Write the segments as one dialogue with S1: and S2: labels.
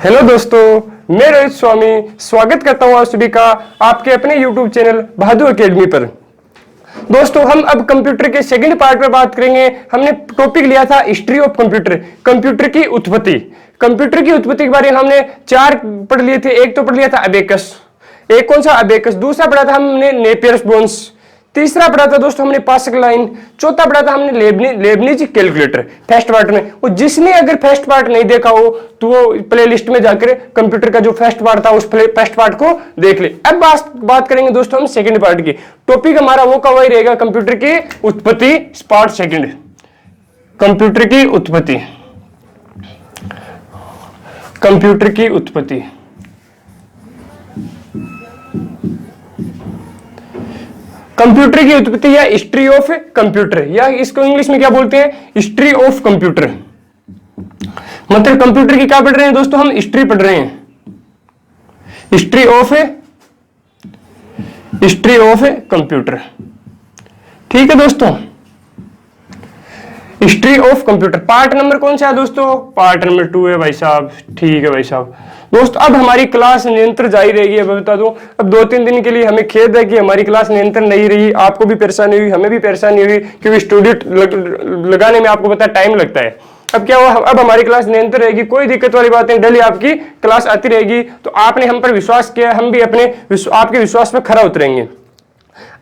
S1: Hello दोस्तों, मैं रोहित स्वामी स्वागत करता हूं आप सभी का आपके अपने YouTube चैनल बहादुर एकेडमी पर। दोस्तों, हम अब कंप्यूटर के सेकंड पार्ट पर बात करेंगे। हमने टॉपिक लिया था हिस्ट्री ऑफ कंप्यूटर, कंप्यूटर की उत्पत्ति। कंप्यूटर की उत्पत्ति के बारे में हमने 4 पढ़ लिए थे। एक तो पढ़ लिया था अबेकस, एक कौन सा अबेकस, दूसरा पढ़ा था हमने नेपियर्स बोन्स, तीसरा पढ़ा था दोस्तों हमने पास्कल लाइन, चौथा पढ़ा था हमने लेबनिज कैलकुलेटर फर्स्ट पार्ट में। और जिसने अगर फर्स्ट पार्ट नहीं देखा हो तो वो प्लेलिस्ट में जाकर कंप्यूटर का जो फर्स्ट पार्ट था उस फर्स्ट पार्ट को देख ले। अब बात करेंगे दोस्तों हम सेकंड पार्ट की। टॉपिक हमारा वो का वही रहेगा, कंप्यूटर की उत्पत्ति पार्ट सेकंड। कंप्यूटर की उत्पत्ति, कंप्यूटर की उत्पत्ति। कंप्यूटर की उत्पत्ति या हिस्ट्री ऑफ कंप्यूटर, या इसको इंग्लिश में क्या बोलते हैं, हिस्ट्री ऑफ कंप्यूटर। मतलब कंप्यूटर की क्या पढ़ रहे हैं दोस्तों, हम हिस्ट्री पढ़ रहे हैं, हिस्ट्री ऑफ कंप्यूटर। ठीक है दोस्तों, history of computer. Part number कौन सा है दोस्तों, पार्ट नंबर 2 है भाई साहब। ठीक है भाई साहब। दोस्तों, अब हमारी क्लास निरंतर जारी रहेगी। अब बता दूं, अब 2-3 दिन के लिए हमें खेद है कि हमारी क्लास निरंतर नहीं रही। आपको भी परेशानी हुई, हमें भी परेशानी हुई, क्योंकि स्टूडेंट लगाने में आपको पता है टाइम लगता है। अब क्या हुआ, अब हमारी क्लास निरंतर रहेगी, कोई दिक्कत वाली बात नहीं, डेली आपकी क्लास आती रहेगी। तो आपने हम पर विश्वास किया, हम भी अपने आपके विश्वास पर खरा उतरेंगे।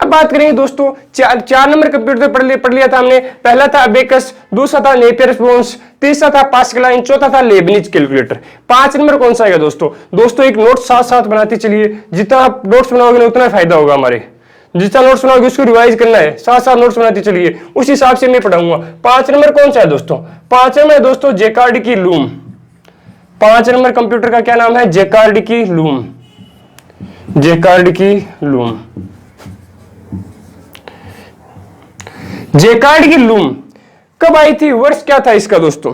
S1: अब बात करेंगे दोस्तों, 4 नंबर कंप्यूटर पढ़ लिया था हमने। पहला था अबेकस, दूसरा था नेपियर्स बोन्स, तीसरा था पास्कल लाइन, चौथा था लेबनिज कैलकुलेटर। 5 नंबर कौन सा है दोस्तों एक नोट साथ साथ बनाते चलिए। जितना आप नोट्स बनाओगे उतना फायदा होगा हमारे। जितना नोट्स बनाओगे उसको रिवाइज करना है, साथ साथ नोट्स बनाते चलिए, उस हिसाब से मैं पढ़ाऊंगा। 5 नंबर कौन सा है दोस्तों, 5 नंबर दोस्तों जेकार्ड की लूम। 5 नंबर कंप्यूटर का क्या नाम है, जेकार्ड की लूम। जेकार्ड की लूम, जेकार्ड की लूम कब आई थी, वर्ष क्या था इसका दोस्तों,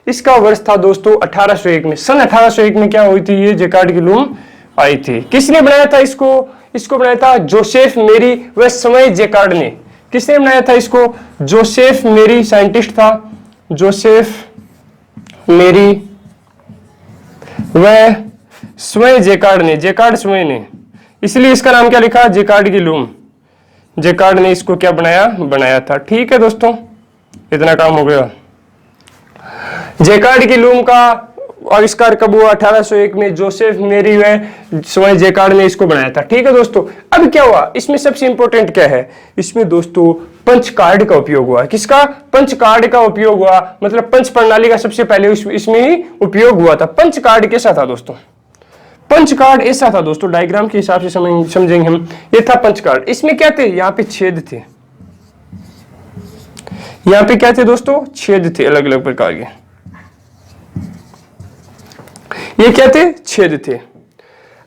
S1: इसका वर्ष था दोस्तों 1801 में। सन 1801 में क्या हुई थी, ये जेकार्ड की लूम आई थी। किसने बनाया था इसको बनाया था जोसेफ मेरी व समय जेकार्ड ने। किसने बनाया था इसको, जोसेफ मेरी साइंटिस्ट था, जोसेफ मेरी व स्वयं जेकार्ड ने, जेकार्ड स्वयं ने, इसलिए इसका नाम क्या लिखा, जेकार्ड की लूम। जेकार्ड ने इसको क्या बनाया था। ठीक है दोस्तों, इतना काम हो गया। जेकार्ड की लूम का आविष्कार कब हुआ, 1801 में। जोसेफ मेरी व स्वयं जेकार्ड ने इसको बनाया था। ठीक है दोस्तों, अब क्या हुआ, इसमें सबसे इंपॉर्टेंट क्या है, इसमें दोस्तों पंच कार्ड का उपयोग हुआ। किसका, पंच कार्ड का उपयोग हुआ, मतलब पंच प्रणाली का सबसे पहले इसमें ही उपयोग हुआ था। पंच कार्ड कैसा था दोस्तों, पंच कार्ड ऐसा था दोस्तों, डायग्राम के हिसाब से समझेंगे हम। ये था पंच कार्ड। इसमें क्या थे, यहाँ पे छेद थे, यहाँ पे क्या थे दोस्तों, छेद थे अलग अलग प्रकार के। ये क्या थे, छेद थे।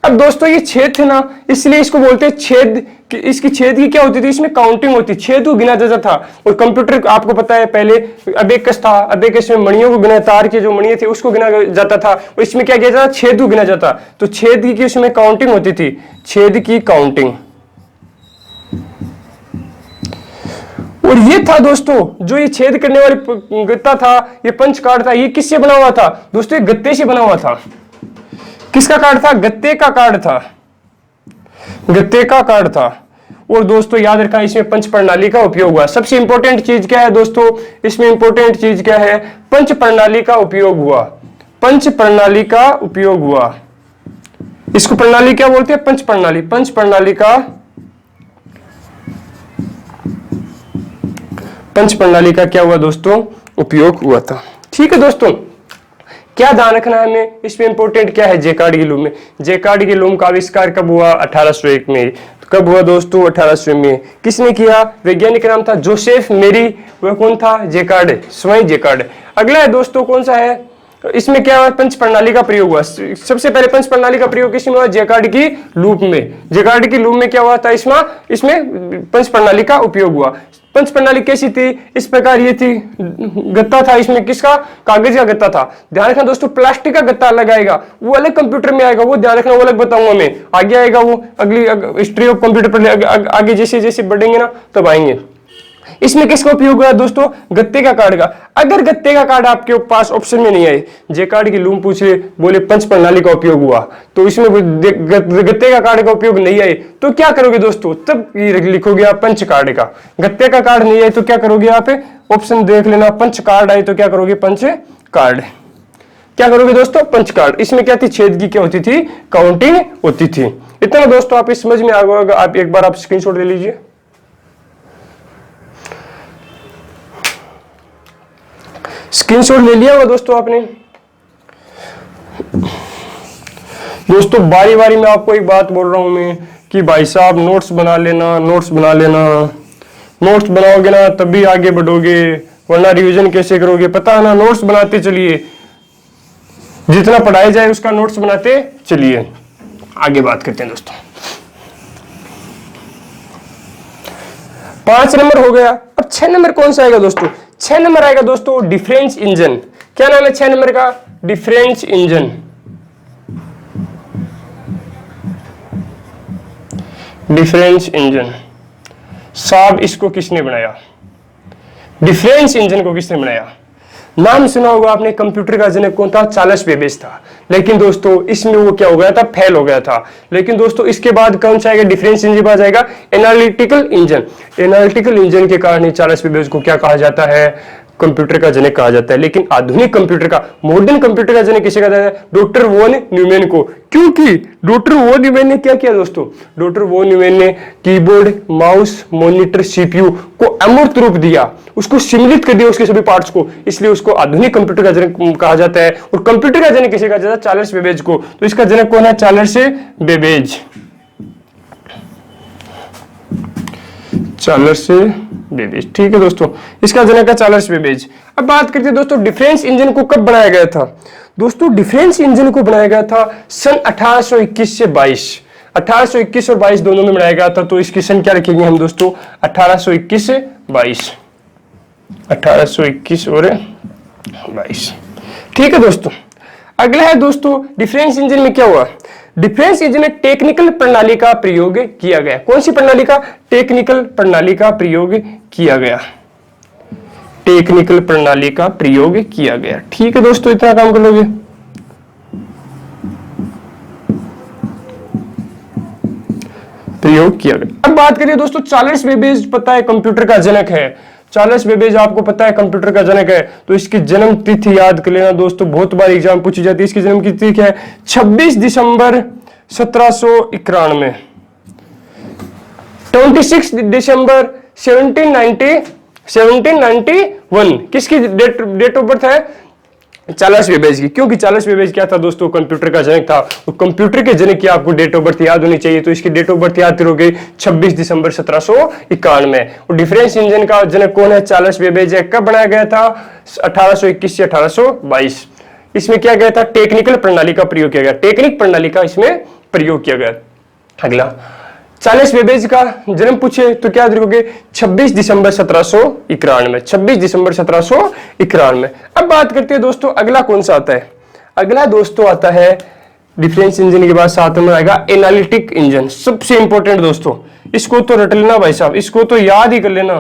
S1: अब दोस्तों ये छेद थे ना, इसलिए इसको बोलते हैं छेद। इसकी छेद की क्या होती थी, इसमें काउंटिंग होती, छेद को गिना जाता था। और कंप्यूटर आपको पता है पहले अबेकस था, अबेकस में मणियों को गिना, तार के जो मणियां थी उसको गिना जाता था। और इसमें क्या किया जाता, छेद को गिना जाता। तो छेद की उसमें काउंटिंग होती थी, छेद की काउंटिंग। और ये था दोस्तों, जो ये छेद करने वाली गत्ता था, ये पंच कार्ड था, ये किससे बना हुआ था दोस्तों, गत्ते से बना हुआ था। किसका कार्ड था, गत्ते का कार्ड था, गत्ते का कार्ड था। और दोस्तों याद रखना, इसमें पंच प्रणाली का उपयोग हुआ। सबसे इंपॉर्टेंट चीज क्या है दोस्तों, इसमें इंपॉर्टेंट चीज क्या है, पंच प्रणाली का उपयोग हुआ। पंच प्रणाली का उपयोग हुआ, इसको प्रणाली क्या बोलते हैं, पंच प्रणाली। पंच प्रणाली का, पंच प्रणाली का क्या हुआ दोस्तों, उपयोग हुआ था। ठीक है दोस्तों, क्या ध्यान रखना है हमें, इसमें इंपॉर्टेंट क्या है, जेकार्ड की लूम में। जेकार्ड की लूम का आविष्कार कब हुआ, 1801 में। कब हुआ दोस्तों, 1800 में। किसने किया, वैज्ञानिक नाम था जोसेफ मेरी, वह कौन था, जेकार्ड, स्वयं जेकार्ड। अगला है दोस्तों कौन सा है, इसमें क्या हुआ, पंच प्रणाली का प्रयोग हुआ। सबसे पहले पंच प्रणाली का प्रयोग किसमें हुआ, जेकार्ड की लूप में। जेकार्ड की लूप में क्या हुआ था, इसमें पंच प्रणाली का उपयोग हुआ। पंच प्रणाली कैसी थी, इस प्रकार ये थी, गत्ता था, इसमें किसका, कागज का गत्ता था। ध्यान रखना दोस्तों, प्लास्टिक का गत्ता अलग आएगा, वो अलग कंप्यूटर में आएगा, वो ध्यान रखना, वो अलग बताऊंगा मैं, आगे आएगा वो, अगली हिस्ट्री ऑफ कंप्यूटर पर आगे जैसे जैसे बढ़ेंगे ना तब आएंगे। इसमें किसका उपयोग हुआ दोस्तों? गत्ते कार्ड का। अगर गत्ते का कार्ड आपके पास ऑप्शन में नहीं आए, जे कार्ड की लूम पूछे, बोले पंच प्रणाली का उपयोग हुआ, तो इसमें गत्ते का कार्ड का उपयोग नहीं आए तो क्या करोगे दोस्तों? तब लिखोगे आप पंच कार्ड का। गत्ते का कार्ड नहीं आए तो क्या करोगे आप? ऑप्शन देख लेना, पंच कार्ड आए तो क्या करोगे? Punch card. क्या करोगे दोस्तों? Punch card. इसमें क्या थी? छेद की क्या होती थी? काउंटिंग होती थी। इतना दोस्तों आप इस समझ में आ गया। आप एक बार आप स्क्रीनशॉट ले लीजिए। स्क्रीनशॉट ले लिया होगा दोस्तों आपने। दोस्तों बारी बारी में आपको एक बात बोल रहा हूं मैं कि भाई साहब नोट्स बना लेना, नोट्स बना लेना। नोट्स बनाओगे ना तभी आगे बढ़ोगे, वरना रिवीजन कैसे करोगे? पता है ना, नोट्स बनाते चलिए, जितना पढ़ाया जाए उसका नोट्स बनाते चलिए। आगे बात करते हैं दोस्तों। 5 नंबर हो गया। अब 6 नंबर कौन सा आएगा दोस्तों? 6 नंबर आएगा दोस्तों डिफरेंस इंजन। क्या नाम है 6 नंबर का? Difference engine. डिफरेंस इंजन साहब इसको किसने बनाया? डिफरेंस इंजन को किसने बनाया? नाम सुना होगा आपने। कंप्यूटर का जनक कौन था? चार्ल्स बेबेज था। लेकिन दोस्तों इसमें वो क्या हो गया था? फेल हो गया था। लेकिन दोस्तों इसके बाद कौन सा आएगा? डिफरेंस इंजन बाद आएगा एनालिटिकल इंजन। एनालिटिकल इंजन के कारण ही चार्ल्स बेबेज को क्या कहा जाता है? कंप्यूटर का जनक कहा जाता है। लेकिन आधुनिक कंप्यूटर का, मॉडर्न कंप्यूटर का जनक किसे कहा जाता है? डॉक्टर वॉन न्यूमैन को। क्योंकि डॉक्टर वॉन न्यूमैन ने क्या किया दोस्तों? डॉक्टर वॉन न्यूमैन ने कीबोर्ड, माउस, मॉनिटर, सीपीयू को अमूर्त रूप दिया, उसको सम्मिलित कर दिया उसके सभी पार्ट्स को, इसलिए उसको आधुनिक कंप्यूटर का जनक कहा जाता है। और कंप्यूटर का जनक किसे कहा जाता है? चार्ल्स बेबेज को। तो इसका जनक कौन है? Charles Babbage. चार्ल्स बेबेज, ठीक है दोस्तों, इसका जनक है चार्ल्स बेबेज। अब बात करते हैं दोस्तों डिफरेंस इंजन को कब बनाया गया था? दोस्तों डिफरेंस इंजन को बनाया गया था सन 1821 से 22। 1821 और 22 दोनों में बनाया गया था। तो इसकी सन क्या रखेंगे हम दोस्तों? 1821 से 22। 1821 और 22, ठीक है दोस्तों। अगला है दोस्तों डिफरेंस इंजन में क्या हुआ? डिफरेंस इंजन में टेक्निकल प्रणाली का प्रयोग किया गया। कौन सी प्रणाली का? टेक्निकल प्रणाली का प्रयोग किया गया। टेक्निकल प्रणाली का प्रयोग किया गया, ठीक है दोस्तों, इतना काम कर लोगे। प्रयोग किया गया। अब बात करिए दोस्तों चार्ल्स बेबेज, पता है कंप्यूटर का जनक है। चार्ल्स बेबेज आपको पता है कंप्यूटर का जनक है, तो इसकी जन्म तिथि याद कर लेना दोस्तों, बहुत बार एग्जाम पूछी जाती है। इसकी जन्म की तिथि है 26 दिसंबर 1791। 26 दिसंबर 1791 किसकी डेट ऑफ बर्थ है? चार्ल्स बेबेज की। क्योंकि चार्ल्स बेबेज क्या था दोस्तों? कंप्यूटर का जनक था। और कंप्यूटर के जनक की आपको डेट ऑफ बर्थ याद होनी चाहिए, तो इसकी डेट ऑफ बर्थ याद करोगे 26 दिसंबर 1791। और डिफरेंस इंजन का जनक कौन है? चार्ल्स बेबेज है। कब बनाया गया था? 1821 से 1822। इसमें क्या गया था? टेक्निकल प्रणाली का प्रयोग किया गया। टेक्निक प्रणाली का इसमें प्रयोग किया गया। अगला चार्ल्स बेबेज का जन्म पूछे तो क्या रखोगे? 26 दिसंबर 1791। 26 दिसंबर 1791। अब बात करते हैं दोस्तों अगला कौन सा आता है? अगला दोस्तों आता है डिफरेंस इंजन के बाद 7 नंबर आएगा एनालिटिक इंजन। सबसे इंपॉर्टेंट दोस्तों, इसको तो रट लेना भाई साहब, इसको तो याद ही कर लेना।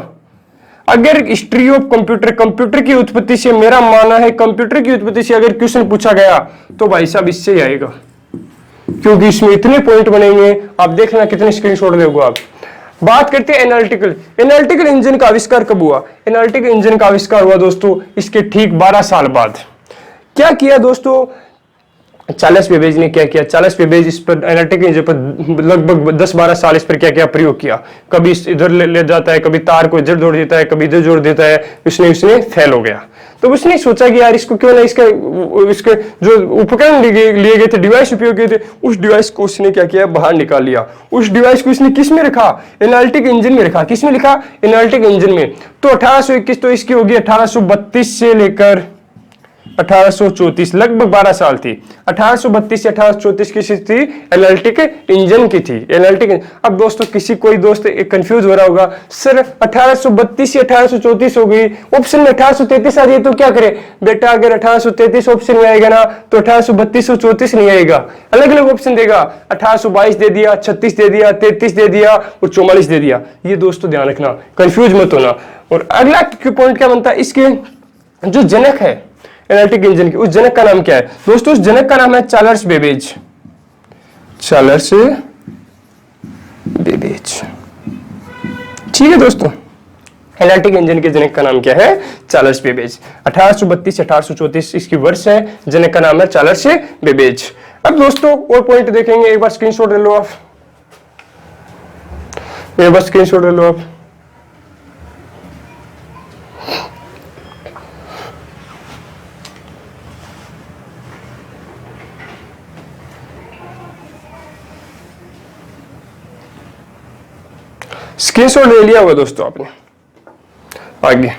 S1: अगर हिस्ट्री ऑफ कंप्यूटर, कंप्यूटर की उत्पत्ति से, मेरा मानना है कंप्यूटर की उत्पत्ति से अगर क्वेश्चन पूछा गया तो भाई साहब इससे ही आएगा, क्योंकि इसमें इतने पॉइंट बनेंगे। आप देखना कितने स्क्रीनशॉट दोगे आप। बात करते हैं एनालिटिकल। एनालिटिकल इंजन का आविष्कार कब हुआ? एनालिटिकल इंजन का आविष्कार हुआ दोस्तों इसके ठीक 12 साल बाद। क्या किया दोस्तों? चार्ल्स बेबेज ने क्या किया? चार्ल्स बेबेज इस पर एनालिटिकल इंजन पर लगभग 10-12 साल इस पर क्या क्या प्रयोग किया। कभी इधर ले जाता है, कभी तार को इधर जोड़ देता है, कभी इधर जोड़ देता है। उसने फेल हो गया। तो उसने सोचा कि यार इसको क्यों ना इसके जो उपकरण लिए गए थे, डिवाइस उपयोग किए थे, उस डिवाइस को उसने क्या किया? बाहर निकाल लिया। उस डिवाइस को इसने किस में रखा? एनालिटिक इंजन में रखा। किस में लिखा? एनालिटिक इंजन में। तो 1821 तो इसकी होगी 1832 से लेकर 1834, लगभग 12 साल थी। 1832 से 1834 की थी, एनालिटिक इंजन की थी, एनालिटिक। अब दोस्तों किसी कोई दोस्त कंफ्यूज हो रहा होगा, सर 1832 से 1834 हो गई, ऑप्शन में 1833 आ रही है तो क्या करे? बेटा अगर 1833 ऑप्शन में आएगा ना तो 1832 और 34 नहीं आएगा, अलग अलग ऑप्शन देगा। 1822 दे दिया, 36 दे दिया, 33 दे दिया और 44 दे दिया। ये दोस्तों ध्यान रखना, कंफ्यूज मत होना। और अगला पॉइंट क्या बनता है, इसके जो जनक है एनालिटिक इंजन की, उस जनक का नाम क्या है दोस्तों? उस जनक का नाम है चार्ल्स बेबेज। चार्ल्स बेबेज, ठीक है दोस्तों। एनालिटिक इंजन के जनक का नाम क्या है? Charles Babbage. 1832 से 1834 इसकी वर्ष है, जनक का नाम है चार्ल्स बेबेज। अब दोस्तों और पॉइंट देखेंगे, एक बार स्क्रीनशॉट ले लो आप, एक बार स्क्रीनशॉट ले लो आप। स्क्रीनशॉट ले लिया होगा दोस्तों आपने। आगे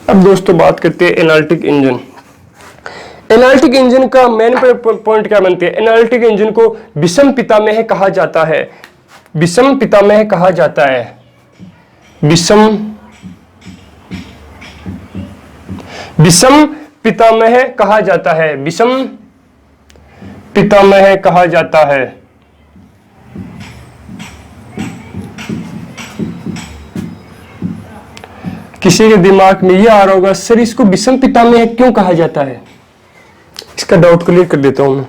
S1: अब दोस्तों बात करते हैं एनालिटिक इंजन। एनालिटिक इंजन का मेन पॉइंट क्या बनते हैं? एनालिटिक इंजन को विषम पितामह कहा जाता है, विषम पितामह कहा जाता है, विषम पितामह कहा जाता है, विषम पितामह कहा जाता है। किसी के दिमाग में यह आ रहा होगा, सर इसको विषम पितामह क्यों कहा जाता है? इसका डाउट क्लियर कर देता हूं मैं।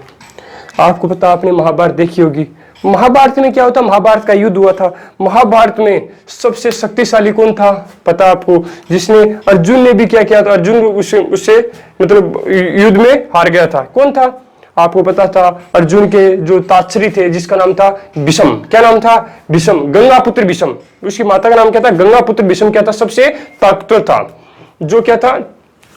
S1: आपको पता, आपने महाभारत देखी होगी। महाभारत में क्या होता? महाभारत का युद्ध हुआ था। महाभारत में सबसे शक्तिशाली कौन था पता आपको? जिसने, अर्जुन ने भी क्या किया था, अर्जुन उससे मतलब युद्ध में हार गया था। कौन था आपको पता था? अर्जुन के जो तात्सरी थे, जिसका नाम था भीष्म। क्या नाम था? भीष्म, गंगा पुत्र भीष्म। उसकी माता का नाम क्या था? गंगा पुत्र भीष्म। क्या था? सबसे ताकतवर था। जो क्या था?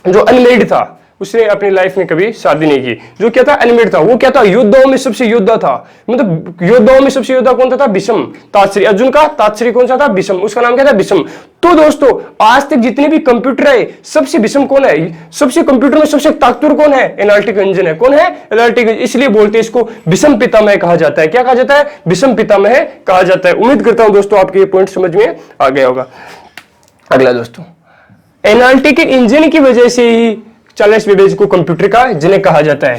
S1: जो अनमेरिड था, उसने अपनी लाइफ में कभी शादी नहीं की। जो क्या था? अनमेरिड था। वो क्या था? योद्धाओं में सबसे योद्धा था। मतलब योद्धाओं में सबसे योद्धा कौन था? भीष्म, तात्सरी। अर्जुन का तात्सरी कौन सा था? भीष्म। उसका नाम क्या था? भीष्म। तो दोस्तों आज तक जितने भी कंप्यूटर है, सबसे भीष्म कौन है? सबसे कंप्यूटर में सबसे ताकतवर कौन है? एनालिटिक इंजन है। कौन है? एनालिटिक। इसलिए बोलते हैं इसको भीष्म पितामह कहा जाता है। क्या कहा जाता है? भीष्म पितामह कहा जाता है। उम्मीद करता हूं दोस्तों आपके ये पॉइंट समझ में आ गया होगा। अगला दोस्तों, एनालिटिक इंजन की वजह से ही चार्ल्स बेबेज को कंप्यूटर का जनक कहा जाता है।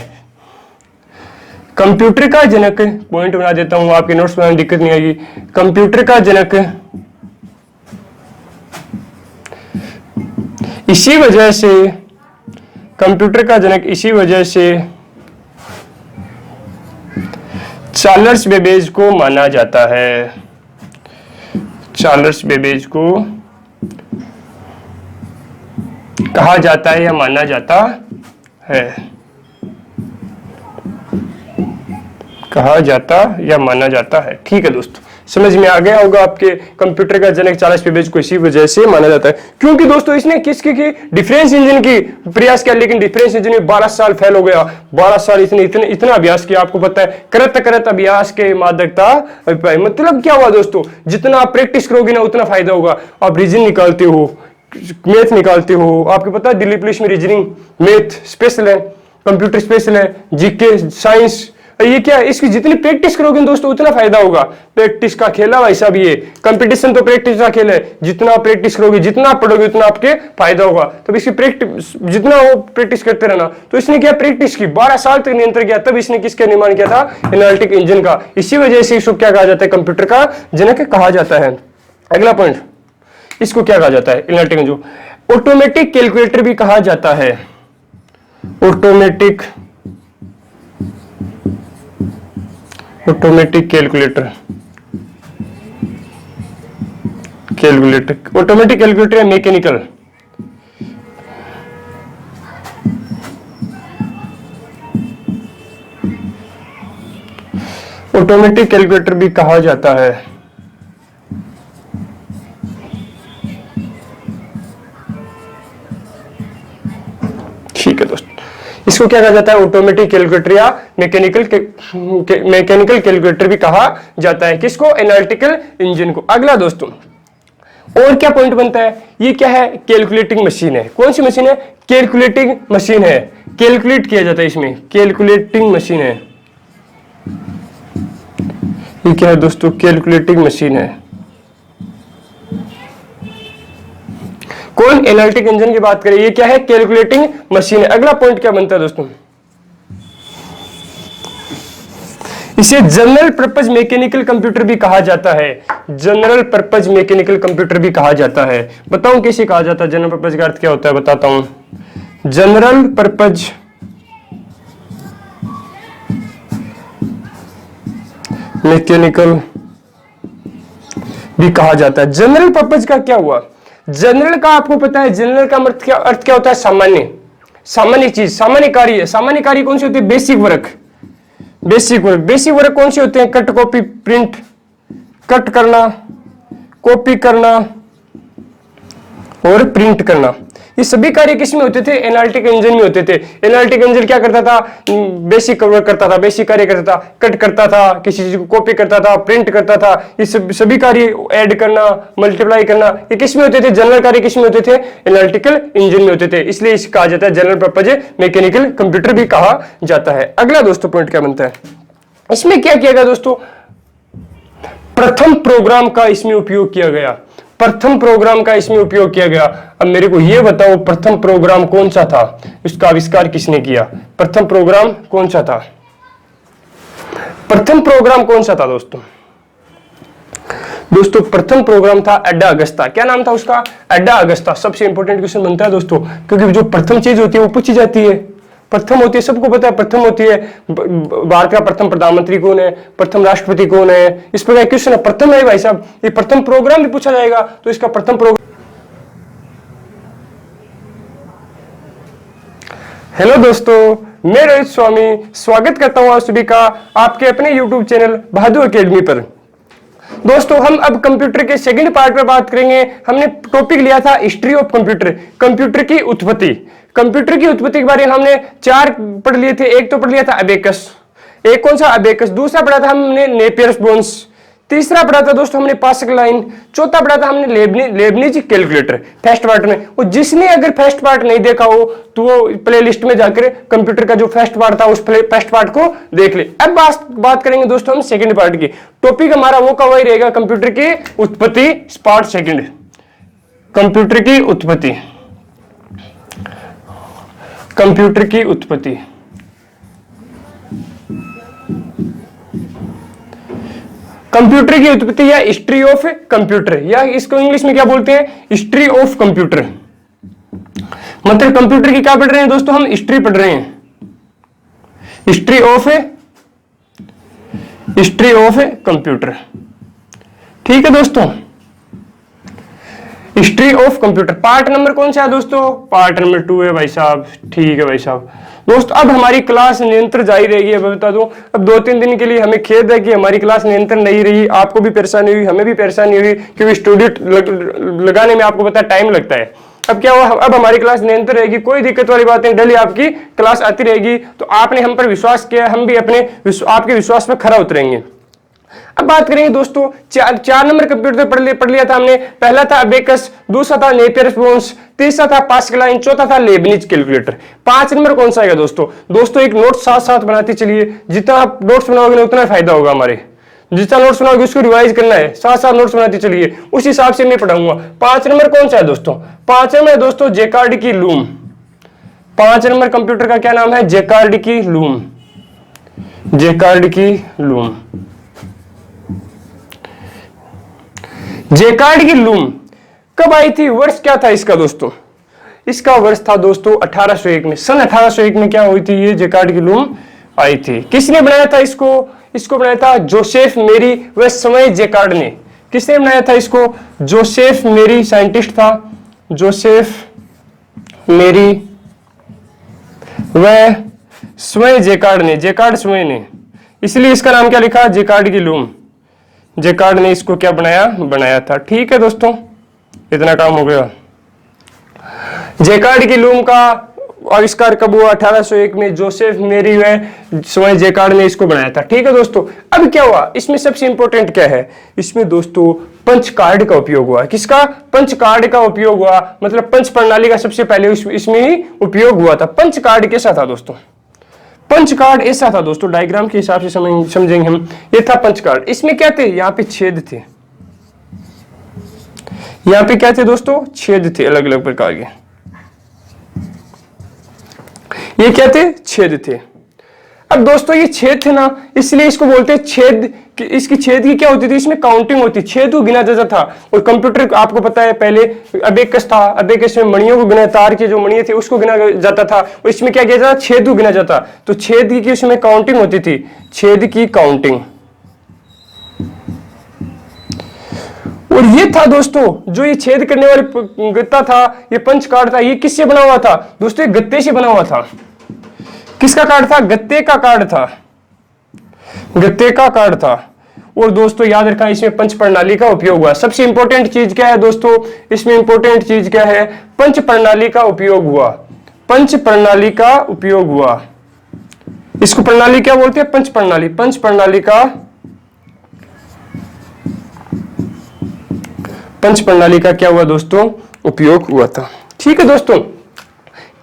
S1: कंप्यूटर का जनक, पॉइंट बना देता हूं, आपके नोट्स बनाने में दिक्कत नहीं आएगी। कंप्यूटर का जनक इसी वजह से, कंप्यूटर का जनक इसी वजह से चार्ल्स बेबेज को माना जाता है। चार्ल्स बेबेज को कहा जाता है या माना जाता है, कहा जाता या माना जाता है। ठीक है दोस्तों, समझ में आ गया होगा आपके। कंप्यूटर का जनक चार्ल्स बेबेज को इसी वजह से माना जाता है, क्योंकि दोस्तों इसने किसकी की? डिफरेंस इंजन की प्रयास किया, लेकिन डिफरेंस इंजन में 12 साल फेल हो गया। 12 साल इसने इतना अभ्यास किया, आपको पता है। करत अभ्यास के मादकता मतलब क्या हुआ दोस्तों? जितना आप प्रैक्टिस करोगे ना उतना फायदा होगा। आप रीजन निकालते हो, मैथ निकालते हो, आपको पता है दिल्ली पुलिस में रीजनिंग, मैथ स्पेशल है, कंप्यूटर स्पेशल है, जीके, साइंस, ये क्या? इसकी जितनी प्रैक्टिस करोगे दोस्तों उतना फायदा होगा। प्रैक्टिस का खेल है भाई साहब, ये कंपटीशन तो प्रैक्टिस का खेल है। जितना प्रैक्टिस करोगे, जितना पढ़ोगे, उतना आपके फायदा होगा। तो इसकी प्रैक्टिस, जितना वो प्रैक्टिस करते रहना। तो इसने क्या प्रैक्टिस की? 12 साल तक नियंत्रण किया, तब इसने किसका निर्माण किया था? एनालिटिक इंजन का। इसी वजह से इसको क्या कहा जाता है? कंप्यूटर का जनक कहा जाता है। अगला पॉइंट, इसको क्या कहा जाता है? Analytic engine. ऑटोमेटिक कैलकुलेटर भी कहा जाता है। ऑटोमेटिक कैलकुलेटर, ऑटोमेटिक कैलकुलेटर है मैकेनिकल। ऑटोमेटिक कैलकुलेटर भी कहा जाता है। ठीक है दोस्तों, इसको क्या कहा जाता है, ऑटोमेटिक कैलकुलेटर या मैकेनिकल कैलकुलेटर भी कहा जाता है। किसको, एनालिटिकल इंजन को। अगला दोस्तों और क्या पॉइंट बनता है, ये क्या है, कैलकुलेटिंग मशीन है। कौन सी मशीन है, कैलकुलेटिंग मशीन है, कैलकुलेट किया जाता है इसमें, कैलकुलेटिंग मशीन है। ये क्या है दोस्तों, कैलकुलेटिंग मशीन है। कौन, एनालिटिक इंजन की बात करें, ये क्या है, कैलकुलेटिंग मशीन है। अगला पॉइंट क्या बनता है दोस्तों, इसे जनरल पर्पज मैकेनिकल कंप्यूटर भी कहा जाता है। जनरल पर्पज मैकेनिकल कंप्यूटर भी कहा जाता है। बताऊं कैसे कहा जाता है, जनरल पर्पज का अर्थ क्या होता है, बताता हूं। जनरल पर्पज मैकेनिकल भी कहा जाता है। जनरल पर्पज का क्या हुआ, जनरल का आपको पता है, जनरल का अर्थ क्या होता है, सामान्य, सामान्य चीज, सामान्य कार्य। सामान्य कार्य कौन से होते हैं, basic work. Basic work, basic work कौन से होते हैं, कट, कॉपी, प्रिंट, कट करना, कॉपी करना और प्रिंट करना। ये सभी कार्य किस में होते थे, एनालिटिक इंजन में होते थे। एनालिटिक इंजन क्या करता था, बेसिक वर्क करता था, बेसिक कार्य करता था, कट करता था, किसी चीज को कॉपी करता था, प्रिंट करता था। ये सभी कार्य, ऐड करना, मल्टीप्लाई करना, ये किस में होते थे, जनरल कार्य किस में होते थे, एनालिटिकल इंजन में होते थे। इसलिए इसे कहा जाता है जनरल पर्पज मैकेनिकल कंप्यूटर भी कहा जाता है। अगला दोस्तों पॉइंट क्या बनता है, इसमें क्या किया गया दोस्तों, प्रथम प्रोग्राम का इसमें उपयोग किया गया। प्रथम प्रोग्राम का इसमें उपयोग किया गया। अब मेरे को यह बताओ प्रथम प्रोग्राम कौन सा था, इसका आविष्कार किसने किया, प्रथम प्रोग्राम कौन सा था, प्रथम प्रोग्राम कौन सा था दोस्तों। दोस्तों प्रथम प्रोग्राम था एडा अगस्ता। क्या नाम था उसका, एडा अगस्ता। सबसे इंपॉर्टेंट क्वेश्चन बनता है दोस्तों, क्योंकि जो प्रथम चीज होती है वो पूछी जाती है। प्रथम होती है, सबको पता है प्रथम होती है। भारत का प्रथम प्रधानमंत्री कौन है, प्रथम राष्ट्रपति कौन है, इस प्रकार क्वेश्चन है, प्रथम है भाई साहब। ये प्रथम प्रोग्राम भी पूछा जाएगा, तो इसका प्रथम प्रोग्राम। हेलो दोस्तों, मैं रोहित स्वामी स्वागत करता हूं आप सभी का आपके अपने YouTube चैनल बहादुर एकेडमी पर। दोस्तों हम अब कंप्यूटर के सेकंड पार्ट पर बात करेंगे। हमने टॉपिक लिया था हिस्ट्री ऑफ कंप्यूटर, कंप्यूटर की उत्पत्ति। कंप्यूटर की उत्पत्ति के बारे में हमने 4 पढ़ लिए थे। एक तो पढ़ लिया था अबेकस, एक कौन सा अबेकस, दूसरा पढ़ा था हमने नेपियर्स बोन्स, तीसरा पढ़ा था दोस्तों हमने पास्कल लाइन, चौथा पढ़ा था हमने लेबनिज कैलकुलेटर फर्स्ट पार्ट में। वो जिसने अगर फर्स्ट पार्ट नहीं देखा हो तो वो प्ले लिस्ट में जाकर कंप्यूटर का जो फर्स्ट पार्ट था उस फर्स्ट पार्ट को देख ले। अब बात करेंगे दोस्तों हम सेकंड पार्ट की। टॉपिक हमारा वो का वही रहेगा, कंप्यूटर की उत्पत्ति, पार्ट सेकंड, कंप्यूटर की उत्पत्ति, कंप्यूटर की उत्पत्ति। कंप्यूटर की उत्पत्ति या हिस्ट्री ऑफ कंप्यूटर, या इसको इंग्लिश में क्या बोलते हैं, हिस्ट्री ऑफ कंप्यूटर। मतलब कंप्यूटर की क्या पढ़ रहे हैं दोस्तों, हम हिस्ट्री पढ़ रहे हैं, हिस्ट्री ऑफ कंप्यूटर। ठीक है दोस्तों, history of computer. Part number कौन सा है दोस्तों, पार्ट नंबर 2 है भाई साहब। ठीक है भाई साहब। दोस्तों अब हमारी क्लास निरंतर जारी रहेगी। अब बता दूं, अब 2-3 दिन के लिए हमें खेद है कि हमारी क्लास निरंतर नहीं रही। आपको भी परेशानी हुई, हमें भी परेशानी हुई, क्योंकि स्टूडियो लगाने में आपको पता है टाइम लगता है। अब क्या हुआ, अब हमारी क्लास निरंतर रहेगी, कोई दिक्कत वाली बात नहीं, डेली आपकी क्लास आती रहेगी। तो आपने हम पर विश्वास किया, हम भी अपने आपके विश्वास पर खरा उतरेंगे। अब बात करेंगे दोस्तों, 4 नंबर कंप्यूटर पढ़ लिया था हमने। पहला था अबेकस, दूसरा था नेपियर बोन्स, तीसरा था पास्कल लाइन, चौथा था लेबनिज कैलकुलेटर। 5 नंबर कौन सा आएगा दोस्तों एक नोट साथ साथ बनाते चलिए। जितना आप नोट्स बनाओगे उतना फायदा होगा हमारे। जितना नोट्स बनाओगे उसको रिवाइज करना है, साथ साथ नोट्स बनाते चलिए, उस हिसाब से मैं पढ़ाऊंगा। 5 नंबर कौन सा है दोस्तों, 5 नंबर है दोस्तों जेकार्ड की लूम। 5 नंबर कंप्यूटर का क्या नाम है, जेकार्ड की लूम, जेकार्ड की लूम। जेकार्ड की लूम कब आई थी, वर्ष क्या था इसका दोस्तों, इसका वर्ष था दोस्तों 1801 में। सन 1801 में क्या हुई थी, ये जेकार्ड की लूम आई थी। किसने बनाया था इसको बनाया था जोसेफ मेरी व समय जेकार्ड ने। किसने बनाया था इसको, जोसेफ मेरी साइंटिस्ट था, जोसेफ मेरी व स्वयं जेकार्ड ने, जेकार्ड स्वयं ने, इसलिए इसका नाम क्या लिखा, जेकार्ड की लूम। जेकार्ड ने इसको क्या बनाया था। ठीक है दोस्तों, इतना काम हो गया। जेकार्ड की लूम का आविष्कार कब हुआ? 1801 में जोसेफ मेरी व स्वयं जैकार्ड ने इसको बनाया था। ठीक है दोस्तों, अब क्या हुआ इसमें सबसे इंपॉर्टेंट क्या है, इसमें दोस्तों पंच कार्ड का उपयोग हुआ। किसका? पंच कार्ड का उपयोग हुआ, मतलब पंच प्रणाली का सबसे पहले इसमें ही उपयोग हुआ था। पंच कार्ड कैसा था दोस्तों? पंच कार्ड ऐसा था दोस्तों, डायग्राम के हिसाब से समझेंगे हम। ये था पंच कार्ड। इसमें क्या थे? यहाँ पे छेद थे, यहाँ पे क्या थे दोस्तों? छेद थे अलग अलग प्रकार के। ये क्या थे? छेद थे। अब दोस्तों ये छेद थे ना, इसलिए इसको बोलते हैं छेद। इसकी छेद की क्या होती थी? इसमें काउंटिंग होती, छेद को गिना जाता था। और कंप्यूटर आपको पता है पहले अबेकस था, अबेकस में मणियों को गिना, तार की जो मणियां थी उसको गिना जाता था, और इसमें क्या किया जाता? छेद को गिना जाता। तो छेद की उसमें काउंटिंग होती थी, छेद की काउंटिंग। और ये था दोस्तों जो ये छेद करने वाली गत्ता था, ये पंच कार्ड था, ये किससे बना हुआ था दोस्तों? ये गत्ते से बना हुआ था। किसका कार्ड था? गत्ते का कार्ड था, गत्ते का कार्ड था। और दोस्तों याद रखना इसमें पंच प्रणाली का उपयोग हुआ। सबसे इंपॉर्टेंट चीज क्या है दोस्तों? इसमें इंपॉर्टेंट चीज क्या है? पंच प्रणाली का उपयोग हुआ, पंच प्रणाली का उपयोग हुआ। इसको प्रणाली क्या बोलते हैं? पंच प्रणाली। पंच प्रणाली का, पंच प्रणाली का क्या हुआ दोस्तों? उपयोग हुआ था। ठीक है दोस्तों,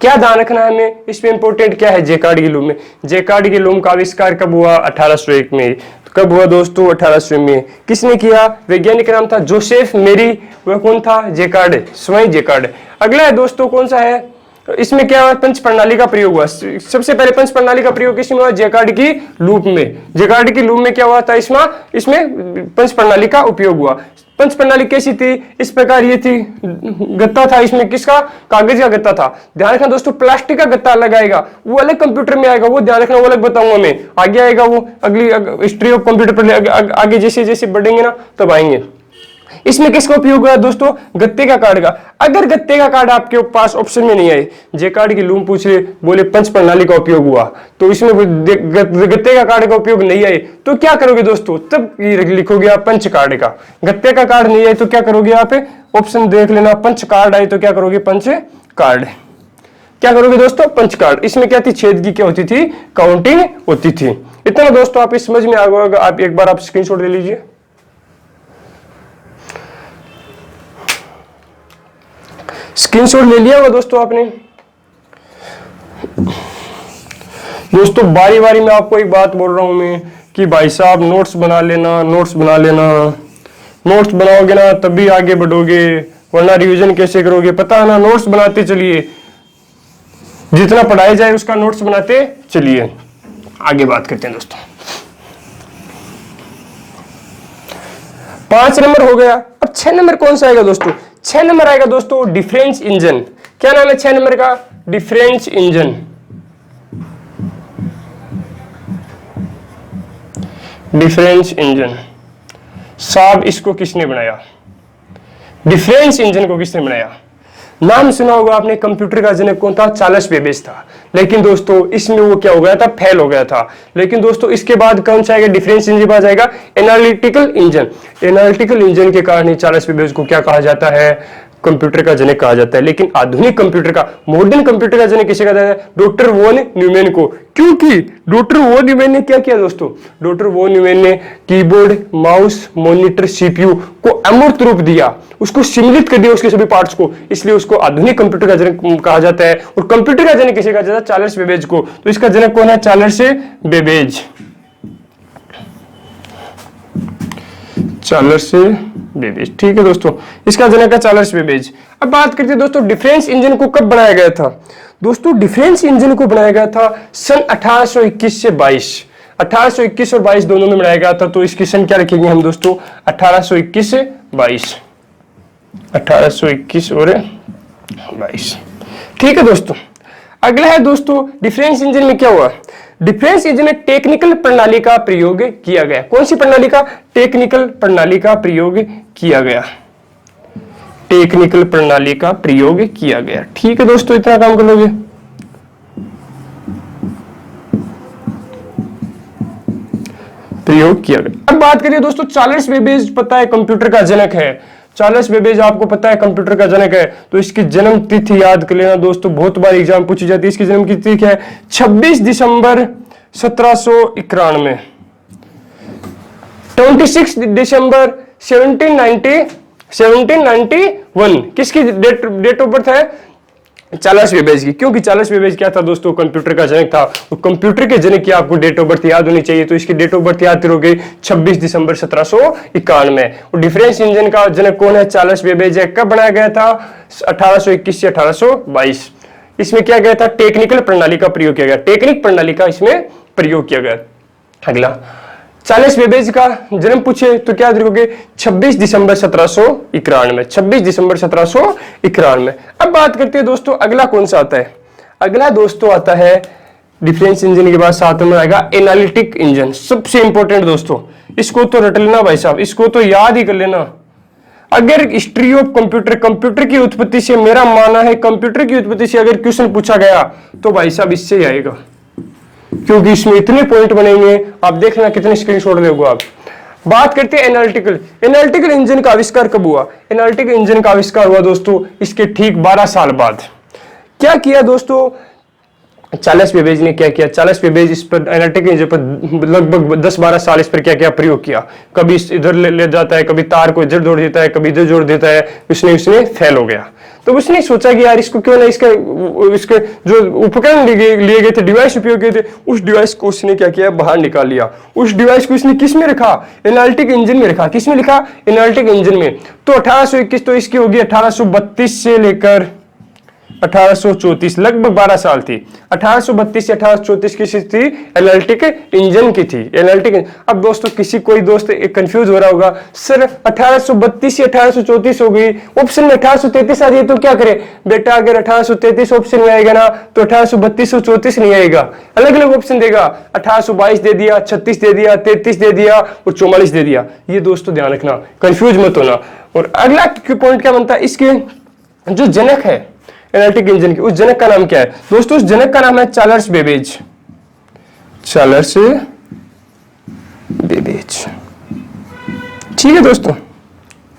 S1: क्या ध्यान रखना है हमें इसमें? इंपॉर्टेंट क्या है? जैकार्ड की लूम में। जैकार्ड की लूम का आविष्कार कब हुआ? 1801 में। तो कब हुआ दोस्तों? 1800 में। किसने किया? वैज्ञानिक नाम था जोसेफ मेरी, वह कौन था? जैकार्ड, स्वयं जैकार्ड। अगला है दोस्तों कौन सा है? इसमें क्या हुआ? पंच प्रणाली का प्रयोग हुआ। सबसे पहले पंच प्रणाली का प्रयोग किसमें हुआ? जैकार्ड की लूप में। जैकार्ड की लूप में क्या हुआ था? इसमें पंच प्रणाली का उपयोग हुआ। पंच प्रणाली कैसी थी? इस प्रकार ये थी, गत्ता था इसमें, किसका? कागज का गत्ता था। ध्यान रखना दोस्तों, प्लास्टिक का गत्ता अलग आएगा, वो अलग कंप्यूटर में आएगा, वो ध्यान रखना, वो अलग बताऊंगा मैं, आगे आएगा वो, अगली हिस्ट्री ऑफ कंप्यूटर पर आगे जैसे जैसे बढ़ेंगे ना तब आएंगे। इसमें किसका उपयोग हुआ दोस्तों? गत्ते का कार्ड का। अगर गत्ते का कार्ड आपके पास ऑप्शन में नहीं आए, जैकार्ड की लूम पूछ ले, बोले पंच प्रणाली का उपयोग हुआ, तो इसमें गत्ते का कार्ड का उपयोग नहीं आए तो क्या करोगे दोस्तों? तब लिखोगे आप पंच कार्ड का। गत्ते का कार्ड नहीं आए तो क्या करोगे आप? ऑप्शन देख लेना, पंच कार्ड आए तो क्या करोगे? Punch card. क्या करोगे दोस्तों? Punch card. इसमें क्या थी? छेद की क्या होती थी? काउंटिंग होती थी। इतना दोस्तों आप समझ में आ गया। आप एक बार आप स्क्रीनशॉट ले लीजिए। स्क्रीनशॉट ले लिया होगा दोस्तों आपने। दोस्तों बारी बारी में आपको एक बात बोल रहा हूं मैं कि भाई साहब नोट्स बना लेना, नोट्स बना लेना। नोट्स बनाओगे ना तभी आगे बढ़ोगे, वरना रिवीजन कैसे करोगे? पता है ना, नोट्स बनाते चलिए, जितना पढ़ाया जाए उसका नोट्स बनाते चलिए। आगे बात करते हैं दोस्तों। 5 नंबर हो गया। अब 6 नंबर कौन सा आएगा दोस्तों? 6 नंबर आएगा दोस्तों डिफरेंस इंजन। क्या नाम है 6 नंबर का? Difference engine. डिफरेंस इंजन साहब इसको किसने बनाया? डिफरेंस इंजन को किसने बनाया? नाम सुना होगा आपने, कंप्यूटर का जनक कौन था? चार्ल्स बेबेज था। लेकिन दोस्तों इसमें वो क्या हो गया था? फेल हो गया था। लेकिन दोस्तों इसके बाद कौन सा आएगा? डिफरेंस इंजन बाद जाएगा एनालिटिकल इंजन। एनालिटिकल इंजन के कारण ही चार्ल्स बेबेज को क्या कहा जाता है? कंप्यूटर का जनक कहा जाता है। लेकिन आधुनिक कंप्यूटर का, मॉडर्न कंप्यूटर का जनक किसे कहा जाता है? डॉक्टर वॉन न्यूमैन को। क्योंकि डॉक्टर वॉन न्यूमैन ने क्या किया दोस्तों? डॉक्टर वॉन न्यूमैन ने कीबोर्ड, माउस, मॉनिटर, सीपीयू को अमूर्त रूप दिया, उसको सम्मिलित कर दिया उसके सभी पार्ट्स को, इसलिए उसको आधुनिक कंप्यूटर का जनक कहा जाता है। और कंप्यूटर का जनक किसे कहा जाता है? चार्ल्स बेबेज को। तो इसका जनक कौन है? Charles Babbage. Charles Babbage. ठीक है दोस्तों, इसका जनक है चार्ल्स बेबेज। अब बात करते हैं दोस्तों डिफरेंस इंजन को कब बनाया गया था? दोस्तों डिफरेंस इंजन को बनाया गया था सन 1821 से 22। 1821 और 22 दोनों में बनाया गया था। तो इसकी सन क्या रखेंगे हम दोस्तों? 1821 से 22। 1821 और 22। ठीक है दोस्तों, अगला है दोस्तों डिफरेंस इंजन में क्या हुआ? डिफरेंस इंजन में टेक्निकल प्रणाली का प्रयोग किया गया। कौन सी प्रणाली का? टेक्निकल प्रणाली का प्रयोग किया गया। टेक्निकल प्रणाली का प्रयोग किया गया। ठीक है दोस्तों, इतना काम कर लोगे। प्रयोग किया गया। अब बात करिए दोस्तों, चार्ल्स बेबेज पता है कंप्यूटर का जनक है। चार्ल्स बेबेज आपको पता है कंप्यूटर का जनक है, तो इसकी जन्म तिथि याद कर लेना दोस्तों, बहुत बार एग्जाम पूछी जाती है। इसकी जन्म की तिथि है 26 दिसंबर 1791। 26 दिसंबर 1791 किसकी डेट ऑफ बर्थ है? चार्ल्स बेबेज की। क्योंकि चार्ल्स बेबेज क्या था दोस्तों? कंप्यूटर का जनक था। तो कंप्यूटर के जनक की आपको डेट ऑफ बर्थ याद होनी चाहिए, तो इसकी डेट ऑफ बर्थ याद करोगे 26 दिसंबर 1791। और डिफरेंस इंजन का जनक कौन है? चार्ल्स बेबेज है। कब बनाया गया था? 1821 से 1822। इसमें क्या गया था? टेक्निकल प्रणाली का प्रयोग किया गया, टेक्निक प्रणाली का इसमें प्रयोग किया गया। अगला, चार्ल्स बेबेज का जन्म पूछे तो क्या देखोगे? 26 दिसंबर 1791, 26 दिसंबर 1791। अब बात करते हैं दोस्तों, अगला कौन सा आता है? अगला दोस्तों आता है डिफरेंस इंजन के बाद साथ में आएगा एनालिटिक इंजन। सबसे इंपॉर्टेंट दोस्तों, इसको तो रट लेना भाई साहब, इसको तो याद ही कर लेना। अगर हिस्ट्री ऑफ कंप्यूटर, कंप्यूटर की उत्पत्ति से, मेरा मानना है कंप्यूटर की उत्पत्ति से अगर क्वेश्चन पूछा गया तो भाई साहब इससे ही आएगा, क्योंकि इसमें इतने पॉइंट बनेंगे, आप देखना कितने स्क्रीनशॉट लोगे आप। बात करते हैं एनालिटिकल इंजन का आविष्कार कब हुआ? एनालिटिकल इंजन का आविष्कार हुआ दोस्तों इसके ठीक 12 साल बाद। क्या किया दोस्तों चार्ल्स बेबेज ने? क्या किया चार्ल्स बेबेज? इस पर एनालिटिकल इंजन पर लगभग 10-12 साल इस पर क्या क्या प्रयोग किया। कभी इधर ले जाता है, कभी तार को इधर जोड़ देता है, कभी इधर जोड़ देता है, उसने फेल हो गया। तो उसने सोचा कि यार इसको क्यों ना इसके जो उपकरण लिए गए थे, डिवाइस उपयोग किए थे, उस डिवाइस को उसने क्या किया? बाहर निकाल लिया। उस डिवाइस को इसने किस में रखा? एनालिटिक इंजन में रखा। किस में लिखा? एनालिटिक इंजन में। तो 1821 तो इसकी होगी 1832 से लेकर 1834, लगभग 12 साल थी। 1832 से 1834 की थी एनालिटिक इंजन की थी। एनालिटिक। अब दोस्तों किसी कोई दोस्त कंफ्यूज हो रहा होगा, सर 1832 से 1834 हो गई, ऑप्शन में 1833 आ रही है तो क्या करे? बेटा अगर 1833 ऑप्शन में आएगा ना तो 1832 और 34 नहीं आएगा, अलग अलग ऑप्शन देगा। 1822 दे दिया, 36 दे दिया, 33 दे दिया और 44 दे दिया। ये दोस्तों ध्यान रखना, कंफ्यूज मत होना। और अगला पॉइंट क्या बनता है? इसके जो जनक है एनालिटिक इंजन की, उस जनक का नाम क्या है दोस्तों? उस जनक का नाम है चार्ल्स बेबेज। चार्ल्स बेबेज, ठीक है दोस्तों।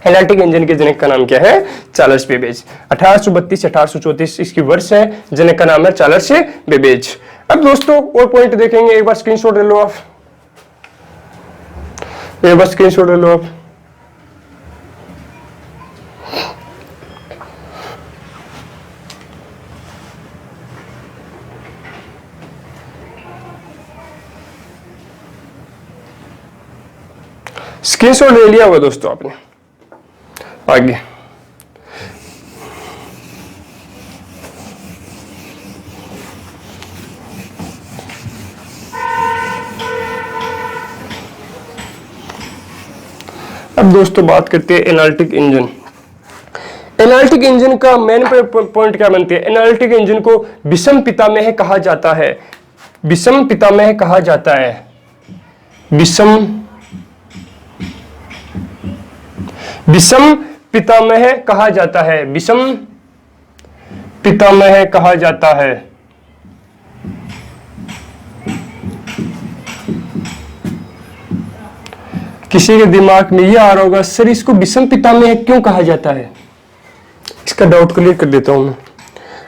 S1: एनालिटिक इंजन के जनक का नाम क्या है? Charles Babbage. 1832 से 1834 इसकी वर्ष है, जनक का नाम है चार्ल्स बेबेज। अब दोस्तों और पॉइंट देखेंगे, एक बार स्क्रीनशॉट ले लो आप, एक बार स्क्रीनशॉट ले लो आप। स्क्रीनशॉट ले लिया होगा दोस्तों आपने। आगे अब दोस्तों बात करते हैं एनालिटिक इंजन। एनालिटिक इंजन का मेन पॉइंट क्या बनते हैं? एनालिटिक इंजन को विषम पितामह कहा जाता है। विषम पितामह कहा जाता है। विषम पितामह कहा जाता है। विषम पितामह कहा जाता है। किसी के दिमाग में यह आ रहा होगा, सर इसको विषम पितामह क्यों कहा जाता है? इसका डाउट क्लियर कर देता हूं मैं।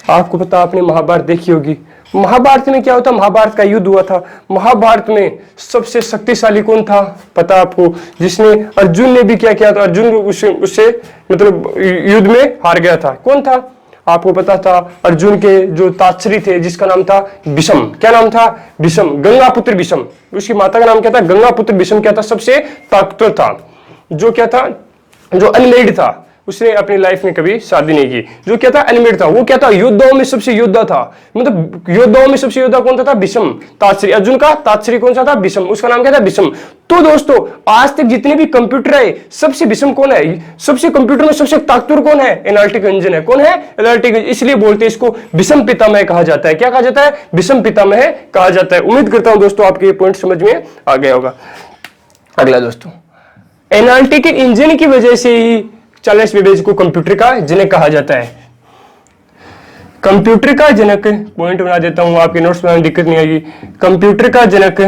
S1: आपको पता, आपने महाभारत देखी होगी। महाभारत में क्या होता? महाभारत का युद्ध हुआ था। महाभारत में सबसे शक्तिशाली कौन था पता आपको? जिसने, अर्जुन ने भी क्या किया था? अर्जुन उससे मतलब युद्ध में हार गया था। कौन था आपको पता था? अर्जुन के जो तात्सरी थे जिसका नाम था भीष्म। क्या नाम था? भीष्म, गंगापुत्र भीष्म। उसकी माता का नाम क्या था? गंगापुत्र भीष्म। क्या था? सबसे ताकतवर था। जो क्या था? जो अनमेरिड था, उसने अपनी लाइफ में कभी शादी नहीं की। जो क्या था? अनमेरिड था। वो क्या था? योद्धाओं में सबसे योद्धा था। मतलब योद्धाओं में सबसे योद्धा कौन था? भीष्म, तात्सरी। अर्जुन का तात्सरी कौन सा था? भीष्म। उसका नाम क्या था? भीष्म। तो दोस्तों आज तक जितने भी कंप्यूटर है, सबसे भीष्म कौन है? सबसे कंप्यूटर में सबसे ताकतवर कौन है? एनालिटिक इंजन है। कौन है? एनालिटिक। इसलिए बोलते हैं इसको भीष्म पितामह कहा जाता है। क्या कहा जाता है? भीष्म पितामह कहा जाता है। उम्मीद करता हूं दोस्तों आपके ये पॉइंट समझ में आ गया होगा। अगला दोस्तों, एनालिटिक इंजन की वजह से ही चार्ल्स बेबेज को कंप्यूटर का जनक कहा जाता है। कंप्यूटर का जनक, पॉइंट बना देता हूं, आपके नोट्स में दिक्कत नहीं आएगी। कंप्यूटर का जनक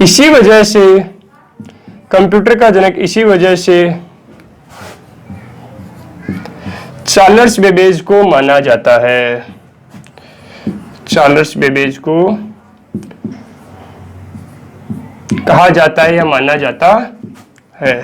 S1: इसी वजह से कंप्यूटर का जनक इसी वजह से चार्ल्स बेबेज को माना जाता है। चार्ल्स बेबेज को कहा जाता है या माना जाता है,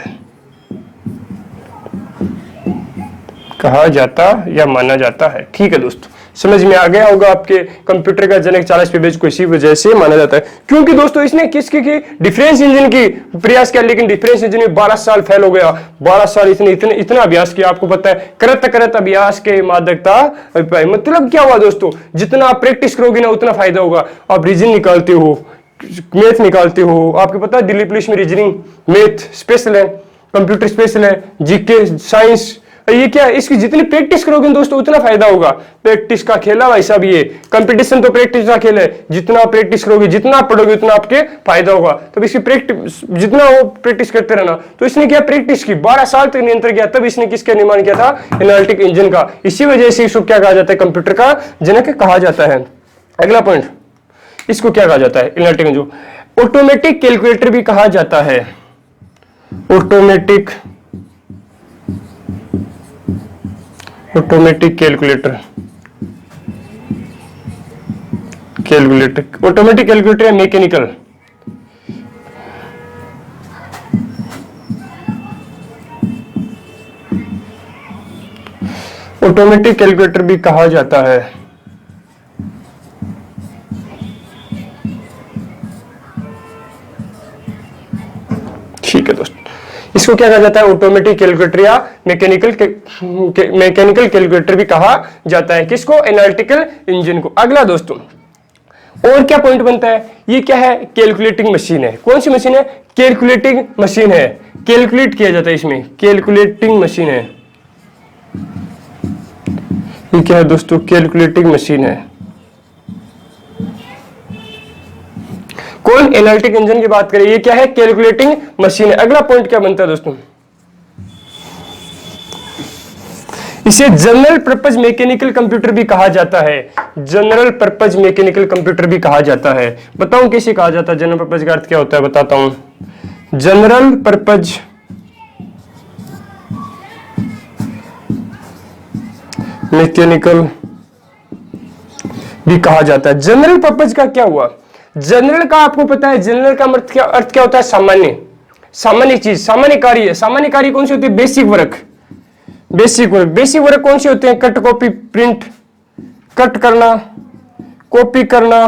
S1: कहा जाता या माना जाता है। ठीक है दोस्तों, समझ में आ गया होगा आपके, कंप्यूटर का जनक चार्ल्स बेबेज को इसी वजह से माना जाता है क्योंकि दोस्तों इसने किसकी की डिफरेंस इंजन की प्रयास किया, लेकिन डिफरेंस इंजन में 12 साल फेल हो गया। 12 साल इसने इतना अभ्यास किया, आपको पता है, करत अभ्यास के मादकता अभिप्राय। मतलब क्या हुआ दोस्तों, जितना आप प्रैक्टिस करोगे ना उतना फायदा होगा। आप रीजन निकालते हो, मैथ निकालते हो, आपको पता है दिल्ली पुलिस में रीजनिंग मैथ स्पेशल है, कंप्यूटर स्पेशल है, जीके साइंस, ये क्या है, इसकी जितनी प्रैक्टिस करोगे दोस्तों उतना फायदा होगा। प्रैक्टिस का खेल है भाई साहब, ये कंपटीशन तो प्रैक्टिस का खेल है। जितना प्रैक्टिस करोगे, जितना पढ़ोगे, उतना आपके फायदा होगा। तो इसकी प्रैक्टिस जितना वो प्रैक्टिस करते रहना। तो इसने क्या प्रैक्टिस की, 12 साल तक नियंत्रण किया, तब इसने किसका निर्माण किया था, एनालिटिक इंजन का। इसी वजह से इसको क्या कहा जाता है, कंप्यूटर का जनक कहा जाता है। अगला पॉइंट, इसको क्या कहा जाता है, एनालिटिक इंजन। ऑटोमेटिक कैलकुलेटर भी कहा जाता है। ऑटोमेटिक कैलकुलेटर, ऑटोमेटिक कैलकुलेटर या मैकेनिकल। ऑटोमेटिक कैलकुलेटर भी कहा जाता है। ठीक है दोस्तों, इसको क्या कहा जाता है, ऑटोमेटिक कैलकुलेटर या मैकेनिकल कैलकुलेटर भी कहा जाता है। किसको, एनालिटिकल इंजन को। अगला दोस्तों, और क्या पॉइंट बनता है, ये क्या है, कैलकुलेटिंग मशीन है। कौन सी मशीन है, कैलकुलेटिंग मशीन है। कैलकुलेट किया जाता है इसमें, कैलकुलेटिंग मशीन है। ये क्या है दोस्तों, कैलकुलेटिंग मशीन है। कौन, एनालिटिक इंजन की बात करें, ये क्या है, कैलकुलेटिंग मशीन है। अगला पॉइंट क्या बनता है दोस्तों, इसे जनरल पर्पज मैकेनिकल कंप्यूटर भी कहा जाता है। जनरल पर्पज मैकेनिकल कंप्यूटर भी कहा जाता है। बताऊं कैसे कहा जाता है, जनरल पर्पज का अर्थ क्या होता है, बताता हूं। जनरल पर्पज मैकेनिकल भी कहा जाता है। जनरल पर्पज का क्या हुआ, जनरल का आपको पता है, जनरल का अर्थ क्या होता है, सामान्य, सामान्य चीज, सामान्य कार्य। सामान्य कार्य कौन से होते हैं, बेसिक वर्क। बेसिक वर्क कौन से होते हैं, कट कॉपी प्रिंट, कट करना, कॉपी करना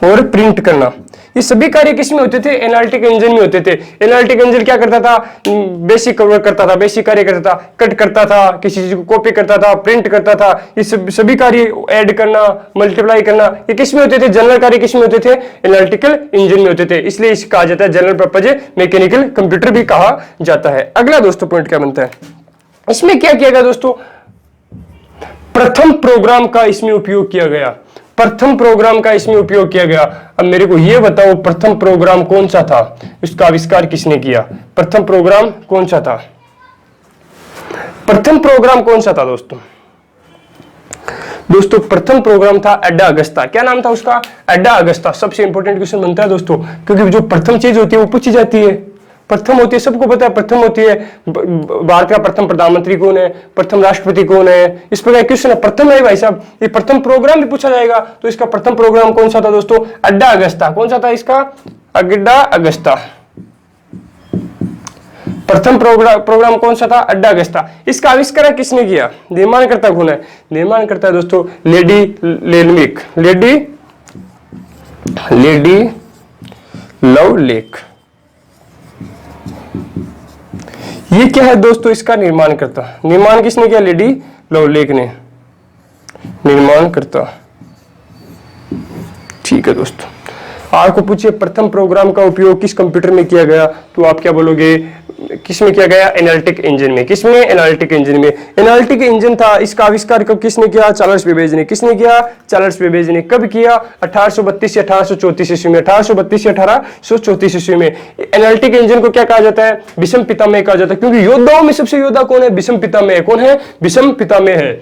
S1: और प्रिंट करना। ये सभी कार्य किस में होते थे, एनालिटिक इंजन में होते थे। एनालिटिक इंजन क्या करता था, बेसिक वर्क करता था, बेसिक कार्य करता था, कट करता था, किसी चीज को कॉपी करता था, प्रिंट करता था। ये सभी कार्य ऐड करना, मल्टीप्लाई करना, ये किस में होते थे, जनरल कार्य किस में होते थे, एनालिटिकल इंजन में होते थे। इसलिए इसे कहा जाता है जनरल पर्पज मैकेनिकल कंप्यूटर भी कहा जाता है। अगला दोस्तों पॉइंट क्या बनता है, इसमें क्या किया गया दोस्तों, प्रथम प्रोग्राम का इसमें उपयोग किया गया। प्रथम प्रोग्राम का इसमें उपयोग किया गया। अब मेरे को यह बताओ प्रथम प्रोग्राम कौन सा था, इसका आविष्कार किसने किया, प्रथम प्रोग्राम कौन सा था, प्रथम प्रोग्राम कौन सा था दोस्तों। दोस्तों प्रथम प्रोग्राम था एडा अगस्ता। क्या नाम था उसका, एडा अगस्ता। सबसे इंपॉर्टेंट क्वेश्चन बनता है दोस्तों, क्योंकि जो प्रथम चीज होती है वो पूछी जाती है। प्रथम होती है, सबको पता है प्रथम होती है। भारत का प्रथम प्रधानमंत्री कौन है, प्रथम राष्ट्रपति कौन है, इस प्रकार क्वेश्चन है, प्रथम है भाई साहब। ये प्रथम प्रोग्राम भी पूछा जाएगा। तो इसका प्रथम प्रोग्राम कौन सा था दोस्तों, अड्डा अगस्ता। कौन सा था इसका, अड्डा अगस्ता। प्रथम प्रोग्राम कौन सा था, अड्डा अगस्ता। इसका आविष्कार किसने किया, निर्माणकर्ता कौन है, निर्माणकर्ता है दोस्तों लेडी लेलमिक, लेडी लवलेक। ये क्या है दोस्तों, इसका निर्माण करता, निर्माण किसने किया, लेडी लवलेक ने निर्माण करता। ठीक है दोस्तों, आपको पूछिए प्रथम प्रोग्राम का उपयोग किस कंप्यूटर में किया गया, तो आप क्या बोलोगे, किस में किया गया, एनालिटिक इंजन में। किसमें, एनालिटिक इंजन में। एनालिटिक इंजन था, इसका आविष्कार कब किसने किया, चार्ल्स बेबेज ने। किसने किया, चार्ल्स बेबेज ने। कब किया, 1832 से 1834 ईस्वी में। 1832 से 1834 ईस्वी में। एनालिटिक इंजन को क्या कहा जाता है, विषम पितामह कहा जाता है, क्योंकि योद्धाओं में सबसे योद्धा कौन है, विषम पितामह। कौन है, विषम पितामह है।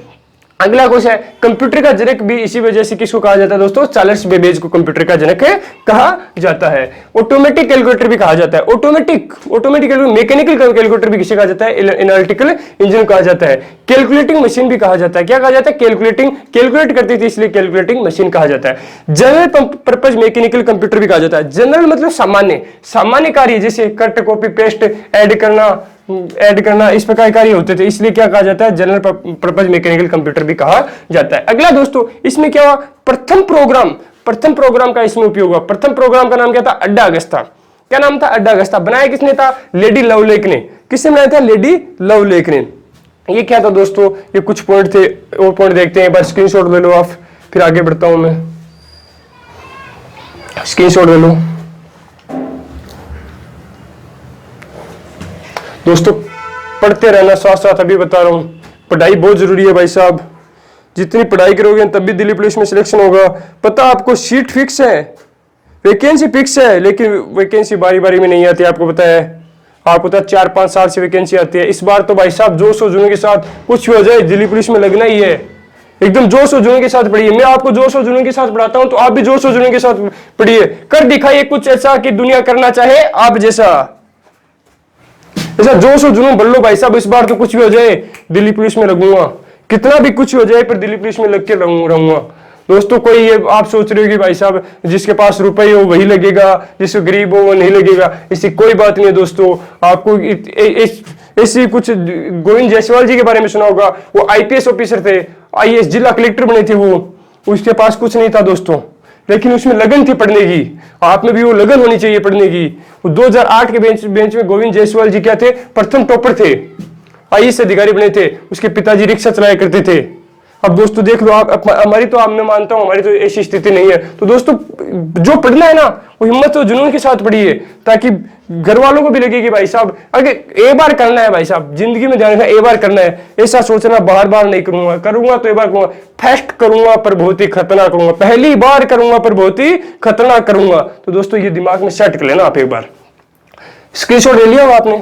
S1: अगला क्वेश्चन है, कंप्यूटर का जनक भी इसी वजह से किसको कहा जाता है दोस्तों? चार्ल्स बेबेज को कंप्यूटर का जनक कहा जाता है। ऑटोमेटिक कैलकुलेटर भी कहा जाता है, ऑटोमेटिक मैकेनिकल कैलकुलेटर भी किसे कहा जाता है? एनालिटिकल इंजन कहा जाता है। कैलकुलेटिंग मशीन भी कहा जाता है, क्या कहा जाता है? कैलकुलेट करती थी इसलिए कैलकुलेटिंग मशीन कहा जाता है। जनरल पर्पज मैकेनिकल कंप्यूटर भी कहा जाता है। जनरल मतलब सामान्य कार्य, जैसे कट, कॉपी, पेस्ट, ऐड करना, इस प्रकार कार्य होते थे, इसलिए क्या कहा जाता है? जनरल पर्पज मैकेनिकल कंप्यूटर भी कहा जाता है। अगला दोस्तों, इसमें क्या हुआ? प्रथम प्रोग्राम का इसमें उपयोग हुआ। प्रथम प्रोग्राम का नाम क्या था? अड्डा अगस्ता। क्या नाम था? अड्डा अगस्ता। बनाया किसने था? लेडी लवलेक ने। किसने बनाया था? लेडी लवलेक ने। ये क्या था दोस्तों? ये कुछ पॉइंट थे, वो पॉइंट देखते हैं, एक बार स्क्रीनशॉट ले लो आप, फिर आगे बढ़ता हूं मैं। स्क्रीनशॉट ले लो दोस्तों, पढ़ते रहना साथ साथ। अभी बता रहा हूं, पढ़ाई बहुत जरूरी है भाई साहब। जितनी पढ़ाई करोगे तब भी दिल्ली पुलिस में सिलेक्शन होगा। पता आपको सीट फिक्स है, वैकेंसी फिक्स है, लेकिन वैकेंसी बारी बारी में नहीं आती, आपको पता है। आपको पता है 4-5 साल से वैकेंसी आती है। इस बार तो भाई साहब जोश और जुनून के साथ कुछ भी हो जाए दिल्ली पुलिस में लगना ही है। एकदम जोश और जुनून के साथ पढ़िए। मैं आपको जोश और जुनून के साथ पढ़ाता हूं, तो आप भी जोश और जुनून के साथ पढ़िए। कर दिखाइए कुछ ऐसा कि दुनिया करना चाहे आप जैसा। ऐसा जोश और जुनून बल्लो भाई साहब, इस बार तो कुछ भी हो जाए दिल्ली पुलिस में लगूंगा। कितना भी कुछ हो जाए पर दिल्ली पुलिस में लग के रहूंगा। दोस्तों, कोई ये आप सोच रहे हो कि भाई साहब जिसके पास रुपए हो वही लगेगा, जिसको गरीब हो वो नहीं लगेगा, इससे कोई बात नहीं है दोस्तों। आपको ऐसी कुछ गोविंद जायसवाल जी के बारे में सुना होगा, वो आईपीएस ऑफिसर थे, आईएएस जिला कलेक्टर बने थे वो। उसके पास कुछ नहीं था दोस्तों, लेकिन उसमें लगन थी पढ़ने की। आप में भी वो लगन होनी चाहिए पढ़ने की। वो 2008 के बेंच में गोविंद जायसवाल जी क्या थे? प्रथम टॉपर थे, आईएएस अधिकारी बने थे। उसके पिताजी रिक्शा चलाया करते थे। अब दोस्तों देख लो, आप हमारी तो, आप मैं मानता हूं हमारी तो ऐसी स्थिति नहीं है। तो दोस्तों, जो पढ़ना है ना वो हिम्मत और जुनून के साथ पढ़िए, ताकि घर वालों को भी लगे कि भाई साहब अगर एक बार करना है, भाई साहब जिंदगी में ध्यान रखना, एक बार करना है। ऐसा सोचना बार बार नहीं करूंगा तो एक बार करूंगा। फर्स्ट करूंगा पर बहुत ही खतरनाक करूंगा, पहली बार करूंगा पर बहुत ही खतरनाक करूंगा। तो दोस्तों ये दिमाग में सेट कर लेना आप एक बार। स्क्रीनशॉट ले लिया आपने?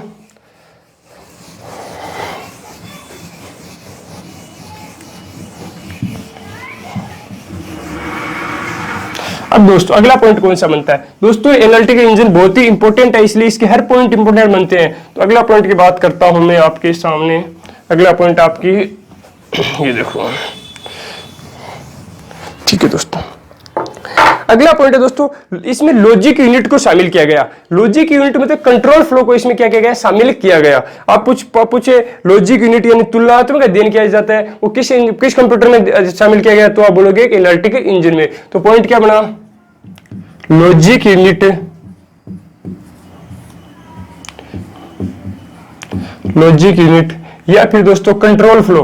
S1: अब दोस्तों अगला पॉइंट कौन सा बनता है? दोस्तों एनालिटिकल इंजन बहुत ही इंपॉर्टेंट है, इसलिए इसके हर पॉइंट इंपॉर्टेंट बनते हैं। तो अगला पॉइंट की बात करता हूं मैं आपके सामने। अगला पॉइंट आपकी ये देखो, ठीक है दोस्तों। अगला पॉइंट है दोस्तों, इसमें लॉजिक यूनिट को शामिल किया गया। लॉजिक यूनिट मतलब कंट्रोल फ्लो को इसमें क्या किया गया? शामिल किया गया। आप पूछे लॉजिक यूनिट यानी तुलनात्मक अध्ययन किया जाता है, वो किस कंप्यूटर में शामिल किया गया? तो आप बोलोगे एनालिटिकल इंजन में। तो पॉइंट क्या बना? लॉजिक यूनिट या फिर दोस्तों कंट्रोल फ्लो।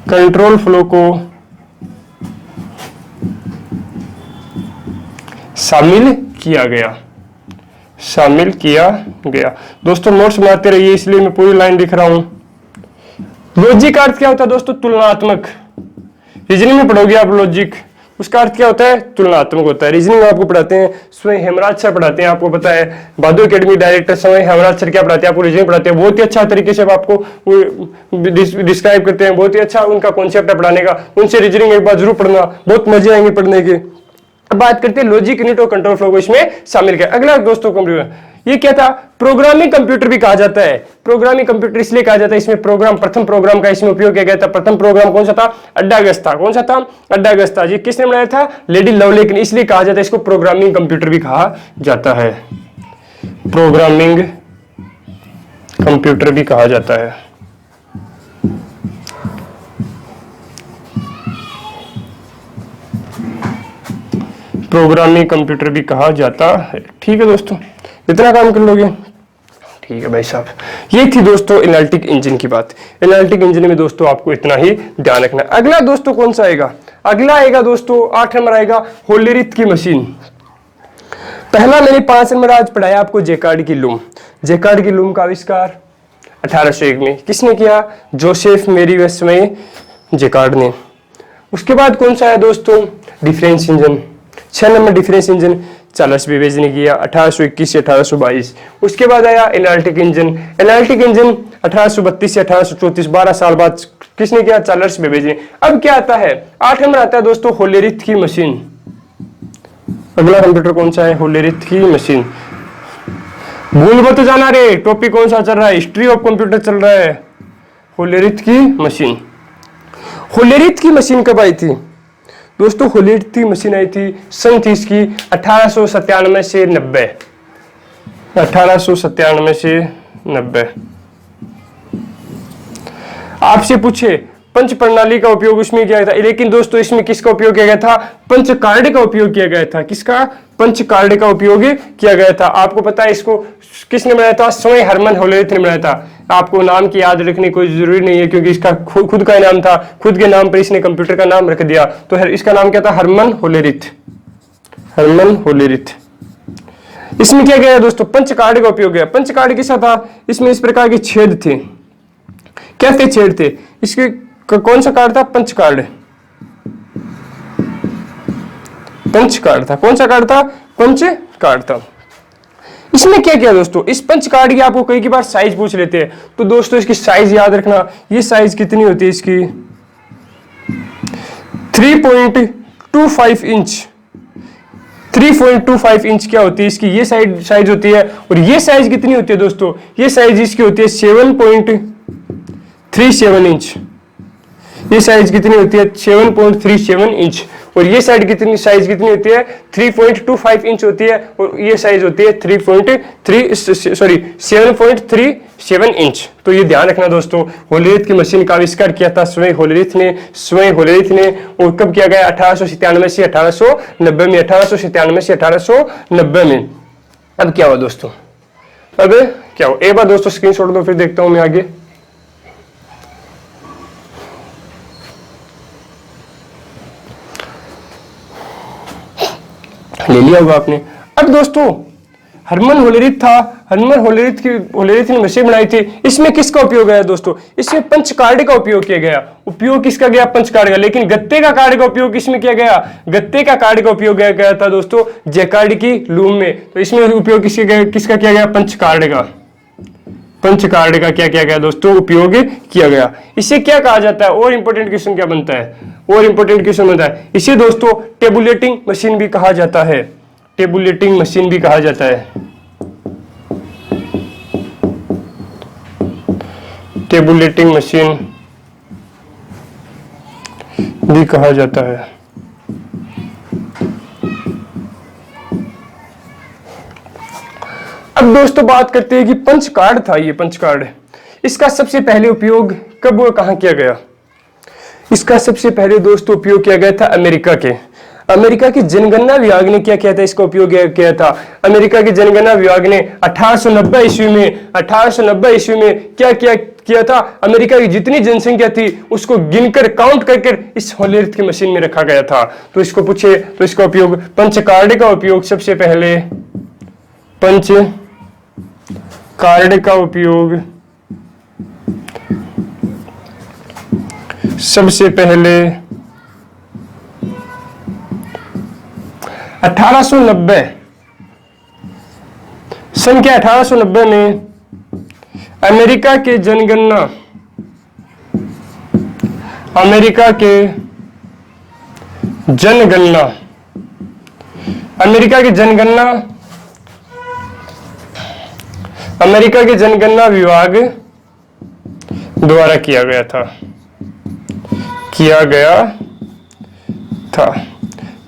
S1: कंट्रोल फ्लो को शामिल किया गया। दोस्तों नोट्स बनाते रहिए, इसलिए मैं पूरी लाइन लिख रहा हूं। लॉजिक का अर्थ क्या होता है दोस्तों? तुलनात्मक। रीजनिंग में पढ़ोगे आप लॉजिक, उसका अर्थ क्या होता है? तुलनात्मक होता है। रीजनिंग में आपको पढ़ाते हैं स्वयं हेमराज सर पढ़ाते हैं, आपको पता है बादू एकेडमी डायरेक्टर स्वयं हेमराज सर क्या पढ़ाते हैं? आपको रीजनिंग पढ़ाते हैं, बहुत ही अच्छा तरीके से आपको डिस्क्राइब करते हैं। बहुत ही अच्छा उनका कॉन्सेप्ट है पढ़ाने का। उनसे रीजनिंग एक बार जरूर पढ़ना, बहुत मजे आएंगे पढ़ने के। अब बात करते हैं लॉजिक यूनिट और कंट्रोल फ्लो को इसमें शामिल किया। अगला दोस्तों कंप्यूटर, ये क्या था? प्रोग्रामिंग कंप्यूटर भी कहा जाता है। प्रोग्रामिंग कंप्यूटर इसलिए कहा जाता है, इसमें प्रथम प्रोग्राम का इसमें उपयोग किया गया था। प्रथम प्रोग्राम कौन सा था? अड्डा अगस्ता। कौन सा था? अड्डा अगस्ता। जी किसने बनाया था? लेडी लवलेक ने। इसलिए कहा जाता है इसको प्रोग्रामिंग कंप्यूटर भी कहा जाता है। प्रोग्रामिंग कंप्यूटर भी कहा जाता है। प्रोग्रामिंग कंप्यूटर भी कहा जाता है। ठीक है दोस्तों, इतना काम कर लोगे? ठीक है भाई साहब, ये थी दोस्तों एनालिटिक इंजन की बात। एनालिटिक इंजन में दोस्तों आपको इतना ही ध्यान रखना। अगला दोस्तों कौन सा आएगा? अगला आएगा दोस्तों 8 नंबर आएगा होलेरिथ की मशीन। पहला मैंने 5 नंबर आज पढ़ाया आपको जैकार्ड की लूम। जैकार्ड की लूम का आविष्कार 1801 में किसने किया? जोसेफ मेरी वेस्टमैन जैकार्ड ने। उसके बाद कौन सा है दोस्तों? Difference engine. 6 number difference engine. Charles Babbage ने किया 1821 से 1822। उसके बाद आया एनालिटिक इंजन। एनालिटिक इंजन 1832 से 1834, 12 साल बाद किसने किया? चार्ल्स बेबेज ने। अब क्या आता है? 8 नंबर आता है दोस्तों होलेरिथ की मशीन। अगला कंप्यूटर कौन सा है? होलेरिथ की मशीन। भूल मत जाना रे, टॉपिक कौन सा चल रहा है? हिस्ट्री ऑफ कंप्यूटर चल रहा है। होलेरिथ की मशीन। होलेरिथ की मशीन कब आई थी दोस्तों? होलेरिथ की मशीन आई थी सन थी इसकी 1897 से 90। 1897 से 90। आपसे पूछे पंच प्रणाली का उपयोग उसमें किया गया था, लेकिन दोस्तों इसमें किसका उपयोग किया गया था? पंच कार्ड का उपयोग किया गया था। किसका? पंच कार्ड का उपयोग किया गया था। आपको पता है इसको किसने बनाया था? स्वयं हरमन होलेरिथ ने बनाया था। आपको नाम की याद रखने कोई जरूरी नहीं है, क्योंकि इसका खुद का नाम था, खुद के नाम पर इसने कंप्यूटर का नाम रख दिया। तो इसका नाम क्या था? Herman Hollerith. Herman Hollerith. इसमें क्या गया दोस्तों? पंच कार्ड का उपयोग किया। पंच कार्ड कैसा था? इसमें इस प्रकार के छेद थे। क्या थे? छेद थे। इसके कौन सा कार्ड था? Punch card. पंच कार्ड था। कौन सा कार्ड था? पंच कार्ड था। इसमें क्या किया दोस्तों? इस पंच कार्ड की आपको कई बार साइज पूछ लेते हैं, तो दोस्तों इसकी साइज याद रखना। ये साइज कितनी होती है इसकी? 3.25 इंच। 3.25 इंच क्या होती है इसकी? ये साइज होती है। और ये साइज कितनी होती है दोस्तों? ये साइज इसकी होती है 7.37 इंच। ये साइज कितनी होती है? 7.37 इंच। और ये साइज कितनी होती है? 3.25 इंच होती है। और ये साइज होती है 7.37 इंच। तो ये ध्यान रखना दोस्तों। होलेरिथ की मशीन का आविष्कार किया था स्वयं होलेरिथ ने। और कब किया गया? 1897 से 1890 में। 1897 से 1890 में। अब क्या हुआ दोस्तों? अब क्या हुआ? एक बार दोस्तों स्क्रीनशॉट दो, फिर देखता हूं मैं आगे। ले लिया होगा आपने। अब दोस्तों हरमन होलेरिथ था। हरमन होलेरिथ ने मशीन बनाई थी। इसमें किसका उपयोग है दोस्तों? इसमें पंच कार्ड का उपयोग किया गया। उपयोग किसका गया? पंच कार्ड का। लेकिन गत्ते का कार्ड का उपयोग किसमें किया गया? गत्ते का कार्ड का उपयोग किया गया था दोस्तों जैकार्ड की लूम में। तो इसमें उपयोग किसका किया गया? पंच कार्ड का। पंच कार्ड का क्या किया गया दोस्तों? उपयोग किया गया। इसे क्या कहा जाता है? और इंपॉर्टेंट क्वेश्चन क्या बनता है? और इंपॉर्टेंट क्वेश्चन बनता है, इसे दोस्तों टेबुलेटिंग मशीन भी कहा जाता है। टेबुलेटिंग मशीन भी कहा जाता है। टेबुलेटिंग मशीन भी कहा जाता है। अब दोस्तों बात करते हैं कि पंच कार्ड था। ये पंच कार्ड, इसका सबसे पहले उपयोग कब और कहां किया गया? इसका सबसे पहले दोस्तों उपयोग किया गया था अमेरिका की जनगणना विभाग ने क्या किया था? इसका उपयोग किया था। अमेरिका की जनगणना विभाग ने 1890 ईस्वी में क्या किया था? अमेरिका की जितनी जनसंख्या थी उसको गिनकर काउंट करके इस होलेरिथ की मशीन में रखा गया था। तो इसको पूछे तो इसका उपयोग पंच कार्ड का उपयोग सबसे पहले पंच कार्ड का उपयोग सबसे पहले 1890 सन के 1890 में अमेरिका के जनगणना अमेरिका की जनगणना विभाग द्वारा किया गया था।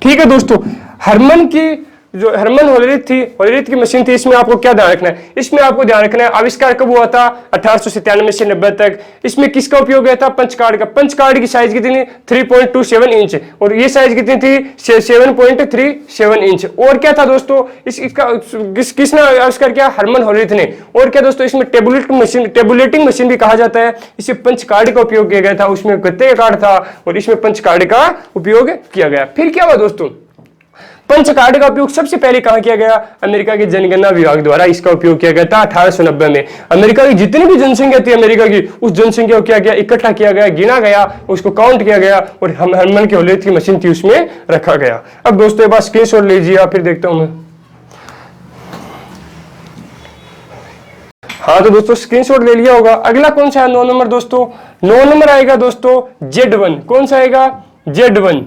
S1: ठीक है दोस्तों, हरमन होलेरिथ की मशीन थी। इसमें आपको क्या ध्यान रखना है? इसमें आपको ध्यान रखना है आविष्कार कब हुआ था? 1897 से 90 तक। इसमें किसका उपयोग किया था? पंच कार्ड का। पंच कार्ड की साइज कितनी? 3.27 इंच। और ये साइज कितनी थी? 7.37 इंच। और क्या था दोस्तों? किसने आविष्कार किया? हरमन होलेरिथ ने। और क्या दोस्तों? इसमें टेबुलेटिंग मशीन भी कहा जाता है। इसे पंच कार्ड का उपयोग किया गया था। उसमें गत्ते का कार्ड था और इसमें पंच कार्ड का उपयोग किया गया। फिर क्या हुआ दोस्तों? पंच कार्ड का उपयोग सबसे पहले कहां किया गया? अमेरिका के जनगणना विभाग द्वारा इसका उपयोग किया गया था 1890 में। अमेरिका की जितनी भी जनसंख्या थी अमेरिका की, उस जनसंख्या को क्या किया? इकट्ठा किया गया, गिना गया, उसको काउंट किया गया और हरमन के होलेरिथ की मशीन थी उसमें रखा गया। अब दोस्तों ये बात स्क्रीनशॉट लीजिए, फिर देखता हूं मैं। हाँ तो दोस्तों स्क्रीनशॉट ले लिया होगा। अगला कौन सा है 9 नंबर दोस्तों? 9 नंबर आएगा दोस्तों Z1। कौन सा आएगा? Z1।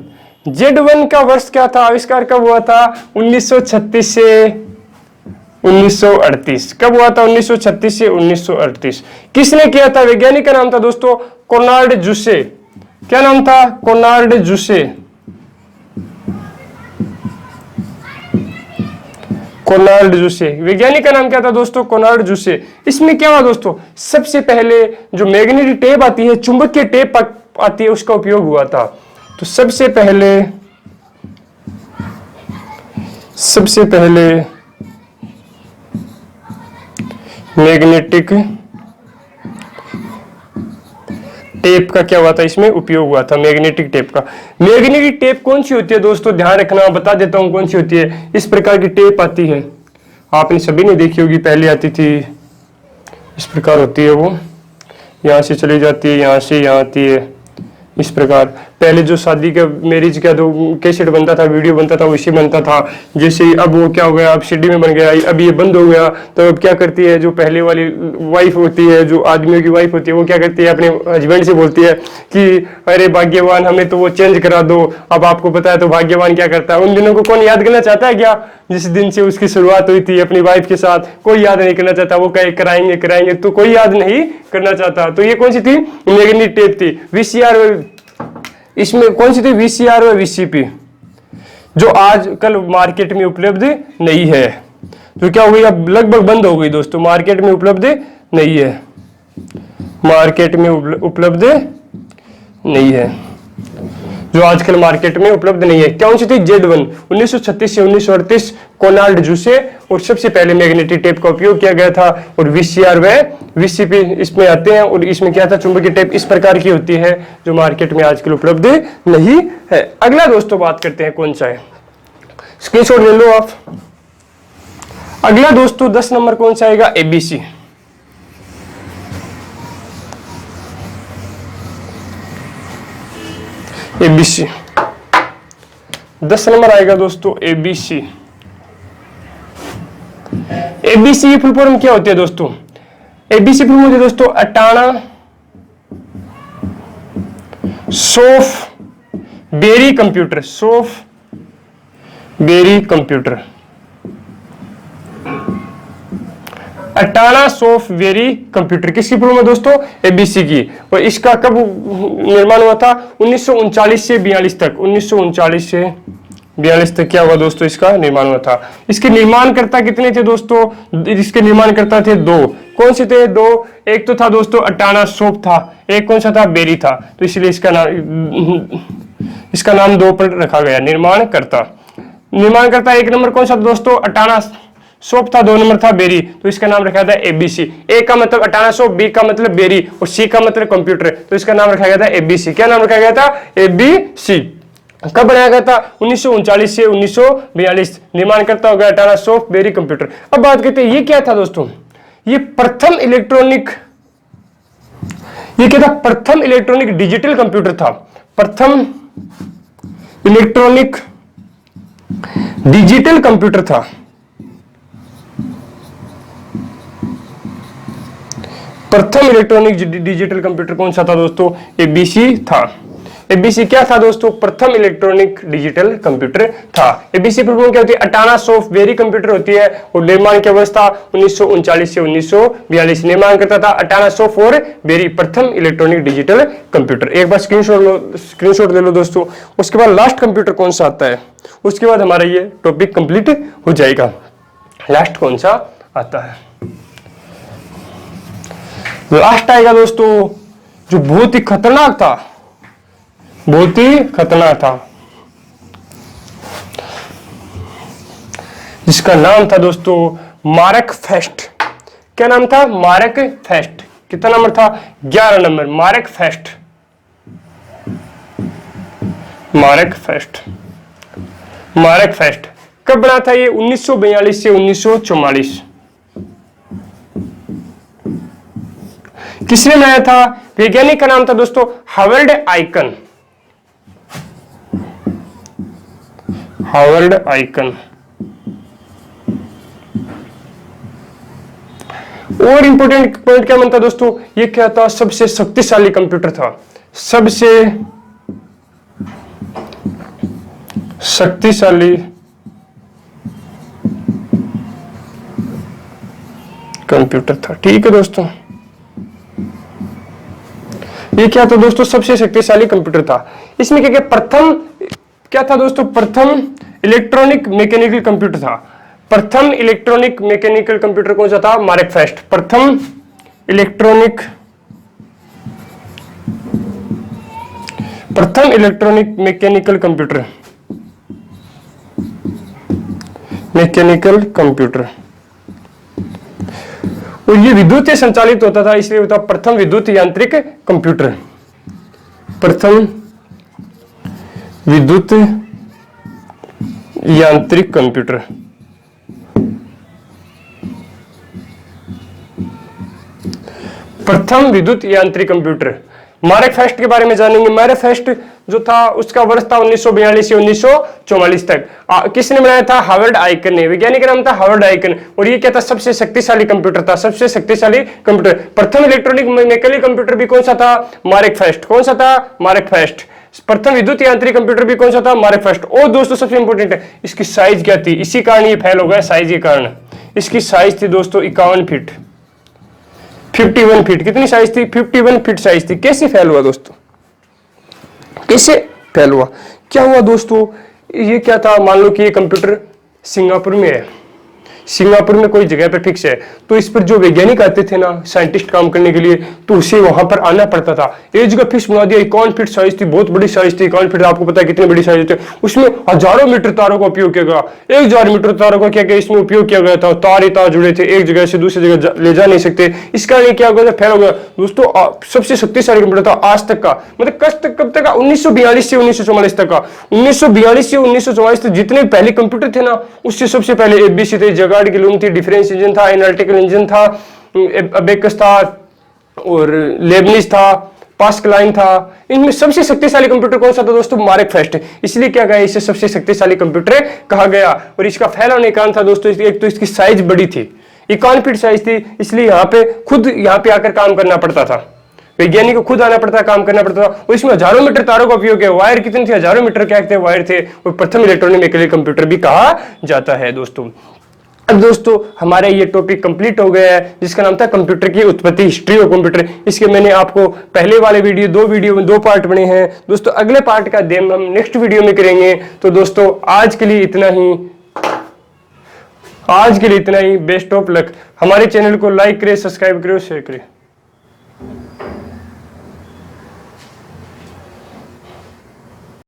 S1: Z1 का वर्ष क्या था? आविष्कार कब हुआ था? 1936 से 1938। कब हुआ था? 1936 से 1938। किसने किया था? वैज्ञानिक का नाम था दोस्तों कोनार्ड जूसे। क्या नाम था? कोनार्ड जूसे। कोनार्ड जूसे, वैज्ञानिक का नाम क्या था दोस्तों? कोनार्ड जूसे। इसमें क्या हुआ दोस्तों? सबसे पहले जो मैग्नेटिक टेप आती है, चुंबकीय टेप आती है, उसका उपयोग हुआ था। तो सबसे पहले मैग्नेटिक टेप का क्या हुआ था? इसमें उपयोग हुआ था मैग्नेटिक टेप का। मैग्नेटिक टेप कौन सी होती है दोस्तों? ध्यान रखना, बता देता हूं कौन सी होती है। इस प्रकार की टेप आती है, आपने सभी ने देखी होगी, पहले आती थी, इस प्रकार होती है वो, यहां से चली जाती है, यहां से यहां आती है, इस प्रकार। पहले जो शादी का, मैरिज का जो कैसेट बनता था, वीडियो बनता था, वैसे बनता था। जैसे अब वो क्या हो गया, अब सीडी में बन गया, अब ये बंद हो गया। तो अब क्या करती है, जो पहले वाली वाइफ होती है, जो आदमियों की वाइफ होती है, वो क्या करती है, अपने हस्बैंड से बोलती है कि अरे भाग्यवान, हमें तो वो चेंज करा दो। अब आपको पता है तो भाग्यवान क्या करता है? उन दिनों को कौन याद करना चाहता है क्या? जिस दिन से उसकी शुरुआत हुई थी अपनी वाइफ के साथ, कोई याद नहीं करना चाहता। वो कहे कराएंगे, तो कोई याद नहीं करना चाहता। तो ये कौन सी थी? मैग्नेटिक टेप थी। वीसीआर, इसमें कौन सी थी? वीसीआर और वीसीपी, जो आजकल मार्केट में उपलब्ध नहीं है। तो क्या हो गई? अब लगभग बंद हो गई दोस्तों, मार्केट में उपलब्ध नहीं है, मार्केट में उपलब्ध नहीं है, जो आजकल मार्केट में उपलब्ध नहीं है। कौन सी थी? Z1। 1936 से 1938 कोनार्ड जूसे, और सबसे पहले मैग्नेटिक टेप का उपयोग किया गया था। और वीसीआर व वीसीपी इसमें आते हैं। और इसमें क्या था? चुंबकीय टेप इस प्रकार की होती है, जो मार्केट में आजकल उपलब्ध नहीं है। अगला दोस्तों बात करते हैं कौन सा है, स्क्रीनशॉट ले लो आप। अगला दोस्तों 10 नंबर कौन सा आएगा? एबीसी। एबीसी 10 नंबर आएगा दोस्तों, एबीसी। एबीसी की फुल फॉर्म क्या होती है दोस्तों? एबीसी फुल होती है दोस्तों Atanasoff Berry computer. Soft Berry computer, Atanasoff software computer. किसकी फुल है दोस्तों? एबीसी की। और इसका कब निर्माण हुआ था? 1939 से 42 तक। 1939 से 42 तक क्या हुआ दोस्तों? इसका निर्माण हुआ था। इसके निर्माणकर्ता कितने थे दोस्तों? इसके निर्माणकर्ता थे 2। कौन से थे? 2। एक तो था दोस्तों अटाना सॉफ्ट था, एक कौन सा था? बेरी था। तो इसलिए इसका नाम 2 पर रखा गया। निर्माणकर्ता 1 नंबर कौन सा दोस्तों? अटाना सॉफ्ट था, 2 नंबर था बेरी। तो इसका नाम रखा था एबीसी। ए का मतलब अटाना सॉफ्ट, बी का मतलब बेरी, और सी का मतलब कंप्यूटर। तो इसका नाम रखा गया था एबीसी। क्या नाम रखा गया था? एबीसी। कब बनाया गया था? 1939 से 1942। निर्माणकर्ता हो गया अटाना सॉफ्ट बेरी कंप्यूटर। अब बात करते हैं ये क्या था दोस्तों? ये प्रथम इलेक्ट्रॉनिक डिजिटल कंप्यूटर था। प्रथम इलेक्ट्रॉनिक डिजिटल कंप्यूटर था। प्रथम इलेक्ट्रॉनिक डिजिटल कंप्यूटर कौन सा था दोस्तों? एबीसी था। एबीसी क्या था दोस्तों? प्रथम इलेक्ट्रॉनिक डिजिटल कंप्यूटर था। एबीसी फुल फॉर्म क्या होती है? अटाना सॉफ्टवेयर कंप्यूटर होती है। और निर्माण की अवस्था 1939 से 1942। निर्माण करता था अटाना सॉफ्टवेयर, प्रथम इलेक्ट्रॉनिक डिजिटल कंप्यूटर। एक बार स्क्रीनशॉट ले लो दोस्तों। उसके बाद लास्ट कंप्यूटर कौन सा आता है, उसके बाद हमारा ये टॉपिक कंप्लीट हो जाएगा। लास्ट कौन सा आता है? लास्ट आएगा दोस्तों जो बहुत ही खतरनाक था, बहुत ही खतरनाक था, जिसका नाम था दोस्तों मार्क फेस्ट। क्या नाम था? Mark fest. कितना नंबर था? 11 नंबर। Mark fest. कब बना था ये? 1942 से 1944। किसने बनाया था? वैज्ञानिक का नाम था दोस्तों हावर्ड आइकन। और इंपॉर्टेंट पॉइंट क्या बनता दोस्तों, ये क्या था, सबसे शक्तिशाली कंप्यूटर था, सबसे शक्तिशाली कंप्यूटर था। ठीक है दोस्तों, ये क्या था दोस्तों, सबसे शक्तिशाली कंप्यूटर था। इसमें क्या क्या प्रथम क्या था दोस्तों, प्रथम इलेक्ट्रॉनिक मैकेनिकल कंप्यूटर था। प्रथम इलेक्ट्रॉनिक मैकेनिकल कंप्यूटर कौन सा था, मार्क फेस्ट। प्रथम इलेक्ट्रॉनिक मैकेनिकल कंप्यूटर, और ये विद्युत से संचालित होता था, इसलिए होता प्रथम विद्युत यांत्रिक कंप्यूटर। प्रथम विद्युत यांत्रिक कंप्यूटर। प्रथम विद्युत यांत्रिक कंप्यूटर। मार्क फेस्ट के बारे में जानेंगे। मार्क फेस्ट जो था उसका वर्ष था 1942 से 1944 तक। किसने बनाया था, हार्वर्ड आइकन ने। वैज्ञानिक नाम था हार्वर्ड आइकन। और ये क्या था, सबसे शक्तिशाली कंप्यूटर था, सबसे शक्तिशाली कंप्यूटर। प्रथम इलेक्ट्रॉनिक मैकेनिकल कंप्यूटर भी कौन सा था, मार्क फेस्ट। कौन सा था, मार्क फेस्ट। प्रथम विद्युत यांत्रिक कंप्यूटर भी कौन सा था, मार्क फेस्ट। और दोस्तों सबसे इंपॉर्टेंट है, इसकी साइज क्या थी, इसी कारण ये फेल हो गया, साइज के कारण। इसकी साइज थी दोस्तों 51 फीट, 51 फीट। कितनी साइज थी, 51 फीट साइज थी। कैसे फेल हुआ दोस्तों, कैसे फेल हुआ, क्या हुआ दोस्तों, ये क्या था, मान लो कि ये कंप्यूटर सिंगापुर में है, सिंगापुर में कोई जगह पे फिक्स है, तो इस पर जो वैज्ञानिक आते थे ना, साइंटिस्ट काम करने के लिए, तो उसे वहां पर आना पड़ता था। एक जगह फिक्स बना दिया, 51 फीट साइज थी, बहुत बड़ी साइज थी। 51 फीट आपको पता है कितनी बड़ी साइज थी। उसमें हजारों मीटर तारों का उपयोग किया गया, 1000 मीटर तारों का क्या इसमें उपयोग किया गया था। तार ही तार जुड़े थे, एक जगह से दूसरी जगह ले जा नहीं सकते। इस कारण क्या हो गया, फेल हो गया दोस्तों। सबसे शक्तिशाली कंप्यूटर था आज तक का, मतलब कब तक का, 1942 से 1944 तक का। 1942 से 1944 तक जितने पहले कंप्यूटर थे ना, उससे सबसे पहले एबीसी थे, जगाड़ की लूम थी, डिफरेंस इंजन था, एनालिटिकल इंजन था, अबेकस था, और लेबनिज था, पास्कलाइन था। इनमें सबसे शक्तिशाली कंप्यूटर कौन सा था दोस्तों, मार्क फेस्ट। इसलिए क्या गया, इसे सबसे शक्तिशाली कंप्यूटर कहा गया। और इसका फेल होने का कारण था दोस्तों, एक तो इसकी साइज बड़ी थी, 51 फीट साइज थी, इसलिए यहाँ पे आकर काम करना पड़ता था, वैज्ञानिक को खुद आना पड़ता, काम करना पड़ता था। और इसमें हजारों मीटर तारों का उपयोग है, वायर कितने थे, हजारों मीटर क्या थे, वायर थे। और प्रथम इलेक्ट्रॉनिक मैकेनिकल कंप्यूटर भी कहा जाता है दोस्तों। अब दोस्तों हमारा ये टॉपिक कंप्लीट हो गया है, जिसका नाम था कंप्यूटर की उत्पत्ति, हिस्ट्री ऑफ कंप्यूटर। इसके मैंने आपको पहले वाले दो वीडियो में 2 पार्ट बने हैं दोस्तों। अगले पार्ट का अध्ययन हम नेक्स्ट वीडियो में करेंगे। तो दोस्तों आज के लिए इतना ही, बेस्ट ऑफ लक। हमारे चैनल को लाइक करें, सब्सक्राइब करें, शेयर करें।